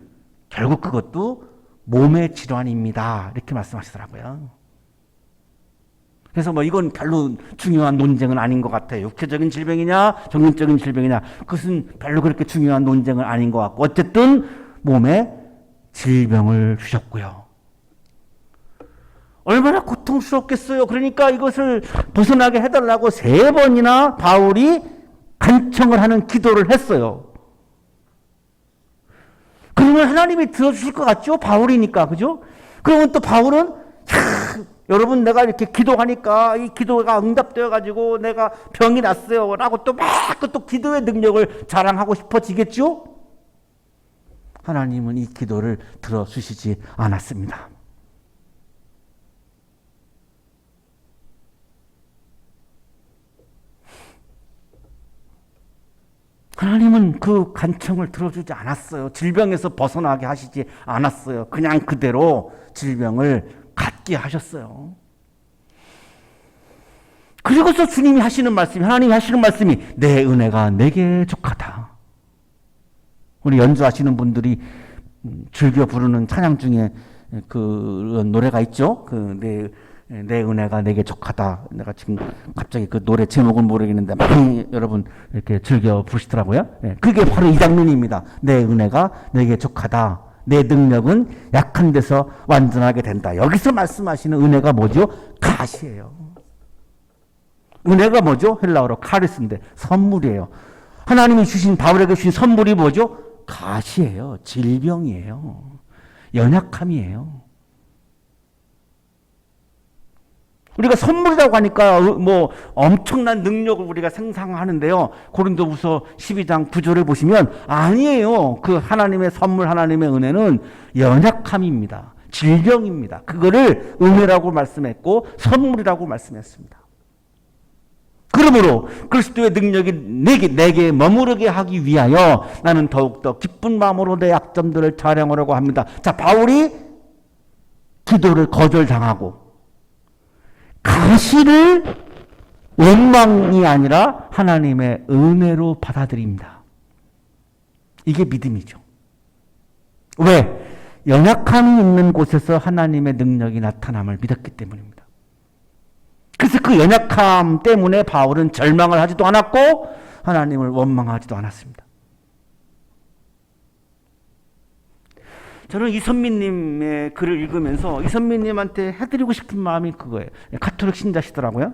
결국 그것도 몸의 질환입니다, 이렇게 말씀하시더라고요. 그래서 이건 별로 중요한 논쟁은 아닌 것 같아요. 육체적인 질병이냐 정신적인 질병이냐, 그것은 별로 그렇게 중요한 논쟁은 아닌 것 같고, 어쨌든 몸에 질병을 주셨고요. 얼마나 고통스럽겠어요. 그러니까 이것을 벗어나게 해달라고 3번이나 바울이 간청을 하는 기도를 했어요. 그러면 하나님이 들어주실 것 같죠? 바울이니까, 그죠? 그러면 또 바울은, 여러분 내가 이렇게 기도하니까 이 기도가 응답되어가지고 내가 병이 났어요 라고 또 기도의 능력을 자랑하고 싶어지겠죠? 하나님은 이 기도를 들어주시지 않았습니다. 하나님은 그 간청을 들어주지 않았어요. 질병에서 벗어나게 하시지 않았어요. 그냥 그대로 질병을 갖게 하셨어요. 그리고서 주님이 하시는 말씀이, 하나님이 하시는 말씀이 내 은혜가 내게 족하다. 우리 연주하시는 분들이 즐겨 부르는 찬양 중에 그 노래가 있죠. 내 은혜가 내게 족하다. 내가 지금 갑자기 그 노래 제목을 모르겠는데 많이 여러분 이렇게 즐겨 부르시더라고요. 그게 바로 이 장면입니다. 내 은혜가 내게 족하다. 내 능력은 약한 데서 완전하게 된다. 여기서 말씀하시는 은혜가 뭐죠? 가시예요. 은혜가 뭐죠? 헬라어로 카리스인데 선물이에요. 하나님이 주신, 바울에게 주신 선물이 뭐죠? 가시예요. 질병이에요. 연약함이에요. 우리가 선물이라고 하니까 엄청난 능력을 우리가 생상하는데요. 고린도후서 12장 9절에 보시면 아니에요. 그 하나님의 선물, 하나님의 은혜는 연약함입니다. 질병입니다. 그거를 은혜라고 말씀했고 선물이라고 말씀했습니다. 그러므로 그리스도의 능력이 내게 머무르게 하기 위하여 나는 더욱더 기쁜 마음으로 내 약점들을 자랑하려고 합니다. 자, 바울이 기도를 거절당하고 가시를 원망이 아니라 하나님의 은혜로 받아들입니다. 이게 믿음이죠. 왜? 연약함이 있는 곳에서 하나님의 능력이 나타남을 믿었기 때문입니다. 그래서 그 연약함 때문에 바울은 절망을 하지도 않았고 하나님을 원망하지도 않았습니다. 저는 이선미님의 글을 읽으면서 이선미님한테 해드리고 싶은 마음이 그거예요. 가톨릭 신자시더라고요.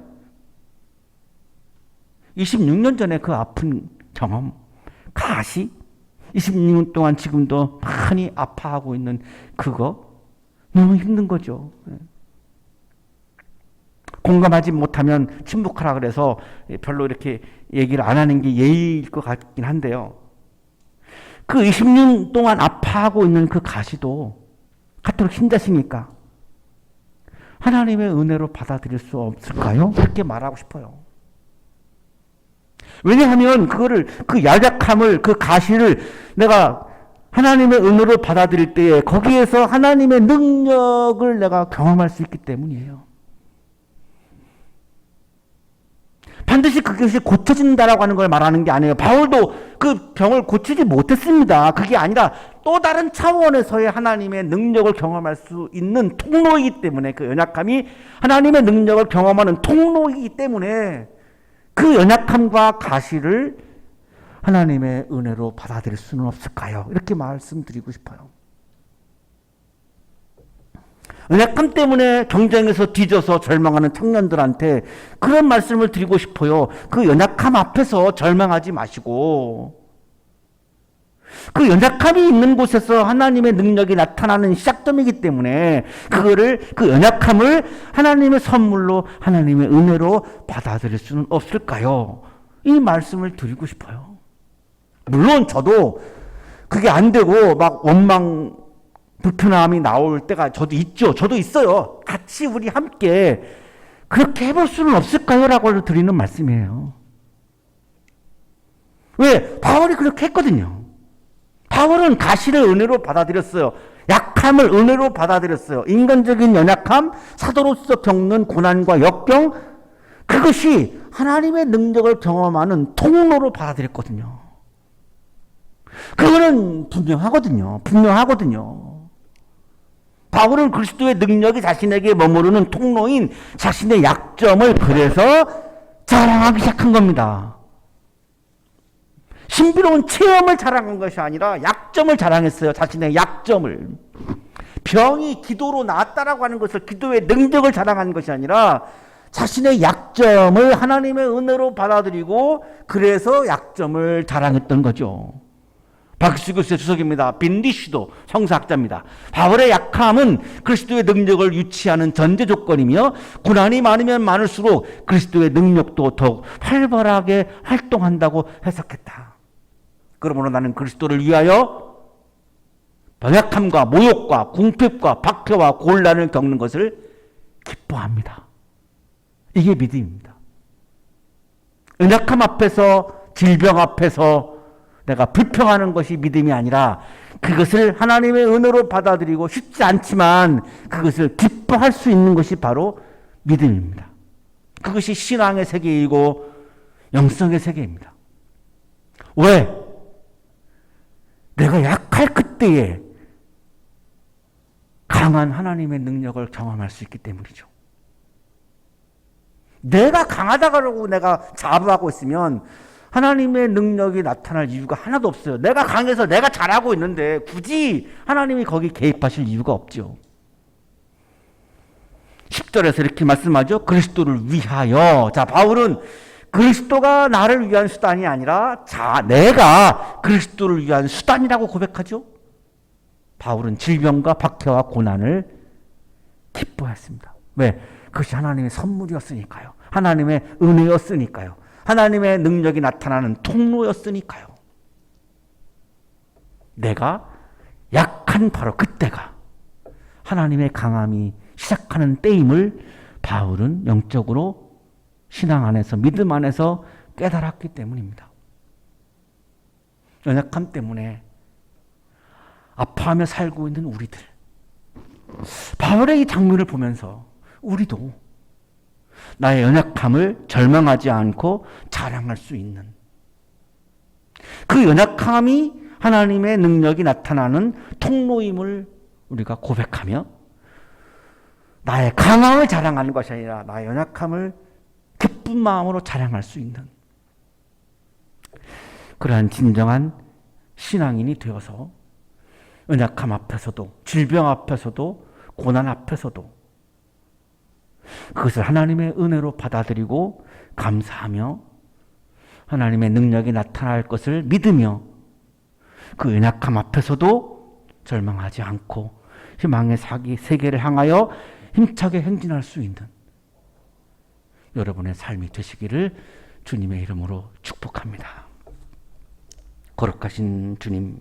26년 전에 그 아픈 경험, 가시, 26년 동안 지금도 많이 아파하고 있는 그거 너무 힘든 거죠. 공감하지 못하면 침묵하라 그래서 별로 이렇게 얘기를 안 하는 게 예의일 것 같긴 한데요. 그 20년 동안 아파하고 있는 그 가시도 가톨릭 신자시니까 하나님의 은혜로 받아들일 수 없을까요? 그렇게 말하고 싶어요. 왜냐하면 그 약함을, 그 가시를 내가 하나님의 은혜로 받아들일 때에 거기에서 하나님의 능력을 내가 경험할 수 있기 때문이에요. 반드시 그것이 고쳐진다라고 하는 걸 말하는 게 아니에요. 바울도 그 병을 고치지 못했습니다. 그게 아니라 또 다른 차원에서의 하나님의 능력을 경험할 수 있는 통로이기 때문에, 그 연약함이 하나님의 능력을 경험하는 통로이기 때문에 그 연약함과 가시를 하나님의 은혜로 받아들일 수는 없을까요? 이렇게 말씀드리고 싶어요. 연약함 때문에 경쟁에서 뒤져서 절망하는 청년들한테 그런 말씀을 드리고 싶어요. 그 연약함 앞에서 절망하지 마시고, 그 연약함이 있는 곳에서 하나님의 능력이 나타나는 시작점이기 때문에 그 연약함을 하나님의 선물로, 하나님의 은혜로 받아들일 수는 없을까요? 이 말씀을 드리고 싶어요. 물론 저도 그게 안 되고 막 원망, 불편함이 나올 때가 저도 있죠. 저도 있어요. 같이 우리 함께 그렇게 해볼 수는 없을까요? 라고 드리는 말씀이에요. 왜? 바울이 그렇게 했거든요. 바울은 가시를 은혜로 받아들였어요. 약함을 은혜로 받아들였어요. 인간적인 연약함, 사도로서 겪는 고난과 역경, 그것이 하나님의 능력을 경험하는 통로로 받아들였거든요. 그거는 분명하거든요. 바울은 그리스도의 능력이 자신에게 머무르는 통로인 자신의 약점을 그래서 자랑하기 시작한 겁니다. 신비로운 체험을 자랑한 것이 아니라 약점을 자랑했어요. 자신의 약점을. 병이 기도로 나았다라고 하는 것을, 기도의 능력을 자랑하는 것이 아니라 자신의 약점을 하나님의 은혜로 받아들이고 그래서 약점을 자랑했던 거죠. 박수교수의 주석입니다. 빈디시도 성사학자입니다. 바울의 약함은 그리스도의 능력을 유치하는 전제 조건이며 고난이 많으면 많을수록 그리스도의 능력도 더욱 활발하게 활동한다고 해석했다. 그러므로 나는 그리스도를 위하여 연약함과 모욕과 궁핍과 박해와 곤란을 겪는 것을 기뻐합니다. 이게 믿음입니다. 연약함 앞에서, 질병 앞에서 내가 불평하는 것이 믿음이 아니라 그것을 하나님의 은혜로 받아들이고 쉽지 않지만 그것을 기뻐할 수 있는 것이 바로 믿음입니다. 그것이 신앙의 세계이고 영성의 세계입니다. 왜? 내가 약할 그때에 강한 하나님의 능력을 경험할 수 있기 때문이죠. 내가 강하다고 내가 자부하고 있으면 하나님의 능력이 나타날 이유가 하나도 없어요. 내가 강해서 내가 잘하고 있는데 굳이 하나님이 거기 개입하실 이유가 없죠. 10절에서 이렇게 말씀하죠. 그리스도를 위하여. 자, 바울은 그리스도가 나를 위한 수단이 아니라 내가 그리스도를 위한 수단이라고 고백하죠. 바울은 질병과 박해와 고난을 기뻐했습니다. 왜? 그것이 하나님의 선물이었으니까요. 하나님의 은혜였으니까요. 하나님의 능력이 나타나는 통로였으니까요. 내가 약한 바로 그때가 하나님의 강함이 시작하는 때임을 바울은 영적으로 신앙 안에서, 믿음 안에서 깨달았기 때문입니다. 연약함 때문에 아파하며 살고 있는 우리들, 바울의 이 장면을 보면서 우리도 나의 연약함을 절망하지 않고 자랑할 수 있는, 그 연약함이 하나님의 능력이 나타나는 통로임을 우리가 고백하며 나의 강함을 자랑하는 것이 아니라 나의 연약함을 기쁜 마음으로 자랑할 수 있는 그러한 진정한 신앙인이 되어서 연약함 앞에서도, 질병 앞에서도, 고난 앞에서도 그것을 하나님의 은혜로 받아들이고 감사하며 하나님의 능력이 나타날 것을 믿으며 그 연약함 앞에서도 절망하지 않고 희망의 세계를 향하여 힘차게 행진할 수 있는 여러분의 삶이 되시기를 주님의 이름으로 축복합니다. 거룩하신 주님,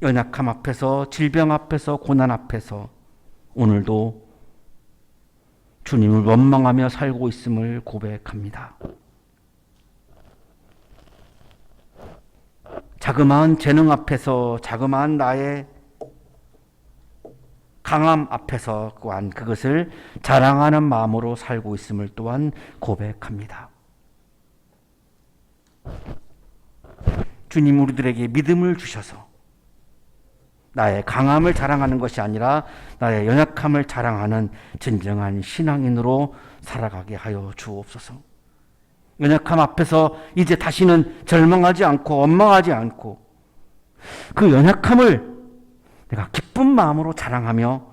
연약함 앞에서, 질병 앞에서, 고난 앞에서 오늘도 주님을 원망하며 살고 있음을 고백합니다. 자그마한 재능 앞에서, 자그마한 나의 강함 앞에서 또한 그것을 자랑하는 마음으로 살고 있음을 또한 고백합니다. 주님, 우리들에게 믿음을 주셔서 나의 강함을 자랑하는 것이 아니라 나의 연약함을 자랑하는 진정한 신앙인으로 살아가게 하여 주옵소서. 연약함 앞에서 이제 다시는 절망하지 않고 원망하지 않고 그 연약함을 내가 기쁜 마음으로 자랑하며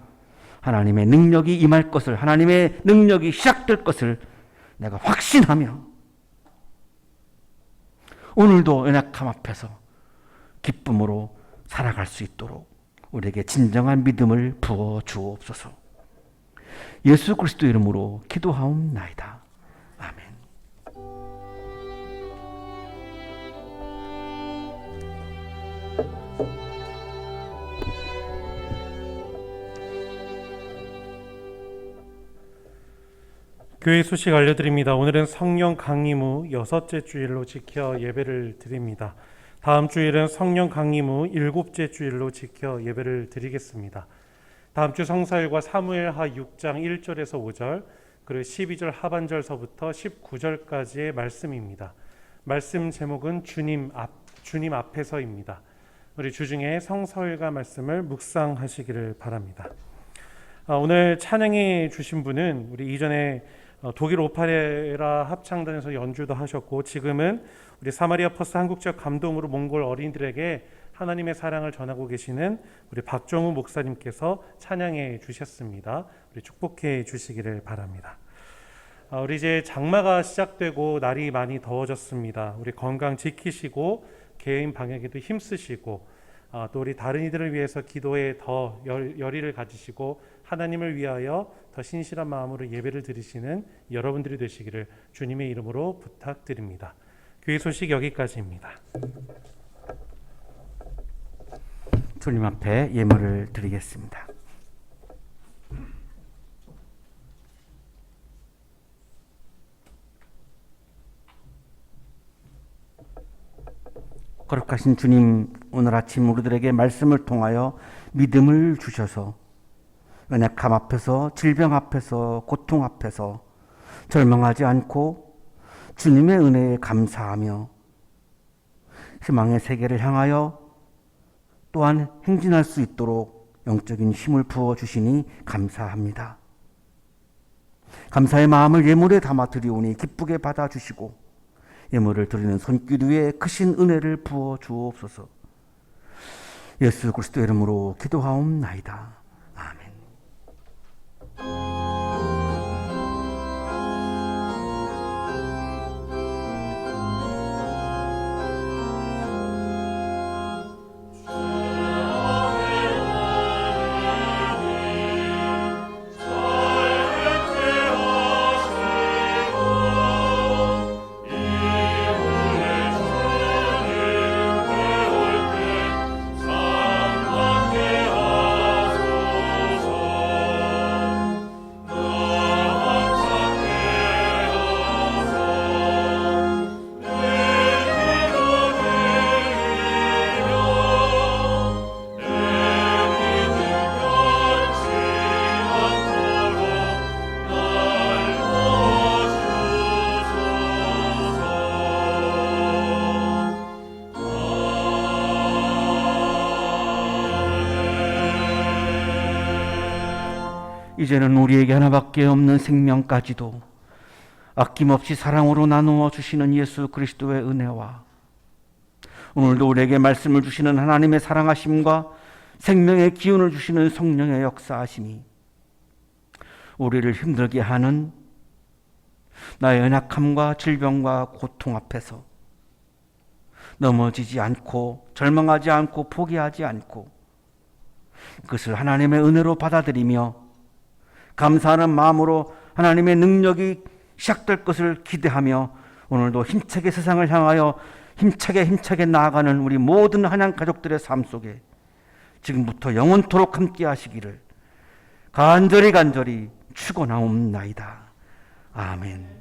하나님의 능력이 임할 것을, 하나님의 능력이 시작될 것을 내가 확신하며 오늘도 연약함 앞에서 기쁨으로 살아갈 수 있도록 우리에게 진정한 믿음을 부어 주옵소서. 예수 그리스도 이름으로 기도하옵나이다. 아멘. 교회 소식 알려드립니다. 오늘은 성령 강림 후 6째 주일로 지켜 예배를 드립니다. 다음 주일은 성령 강림 후 7째 주일로 지켜 예배를 드리겠습니다. 다음 주 성사일과 사무엘하 6장 1절에서 5절 그리고 12절 하반절서부터 19절까지의 말씀입니다. 말씀 제목은 주님 앞에서입니다. 우리 주중에 성서일과 말씀을 묵상하시기를 바랍니다. 오늘 찬양해 주신 분은 우리 이전에 독일 오페라 합창단에서 연주도 하셨고 지금은 우리 사마리아 퍼스 한국지역 감동으로 몽골 어린이들에게 하나님의 사랑을 전하고 계시는 우리 박정우 목사님께서 찬양해 주셨습니다. 우리 축복해 주시기를 바랍니다. 우리 이제 장마가 시작되고 날이 많이 더워졌습니다. 우리 건강 지키시고 개인 방역에도 힘쓰시고 또 우리 다른 이들을 위해서 기도에 더 열의를 가지시고 하나님을 위하여 더 신실한 마음으로 예배를 드리시는 여러분들이 되시기를 주님의 이름으로 부탁드립니다. 교회 소식 여기까지입니다. 주님 앞에 예물을 드리겠습니다. 거룩하신 주님, 오늘 아침 우리들에게 말씀을 통하여 믿음을 주셔서 연약함 앞에서, 질병 앞에서, 고통 앞에서 절망하지 않고 주님의 은혜에 감사하며 희망의 세계를 향하여 또한 행진할 수 있도록 영적인 힘을 부어주시니 감사합니다. 감사의 마음을 예물에 담아 드리오니 기쁘게 받아주시고 예물을 드리는 손길 위에 크신 은혜를 부어 주옵소서. 예수 그리스도 이름으로 기도하옵나이다. 아멘. 이제는 우리에게 하나밖에 없는 생명까지도 아낌없이 사랑으로 나누어 주시는 예수 그리스도의 은혜와 오늘도 우리에게 말씀을 주시는 하나님의 사랑하심과 생명의 기운을 주시는 성령의 역사하심이 우리를 힘들게 하는 나의 연약함과 질병과 고통 앞에서 넘어지지 않고 절망하지 않고 포기하지 않고 그것을 하나님의 은혜로 받아들이며 감사하는 마음으로 하나님의 능력이 시작될 것을 기대하며 오늘도 힘차게 세상을 향하여 힘차게 나아가는 우리 모든 한양 가족들의 삶 속에 지금부터 영원토록 함께 하시기를 간절히 축원하옵나이다. 아멘.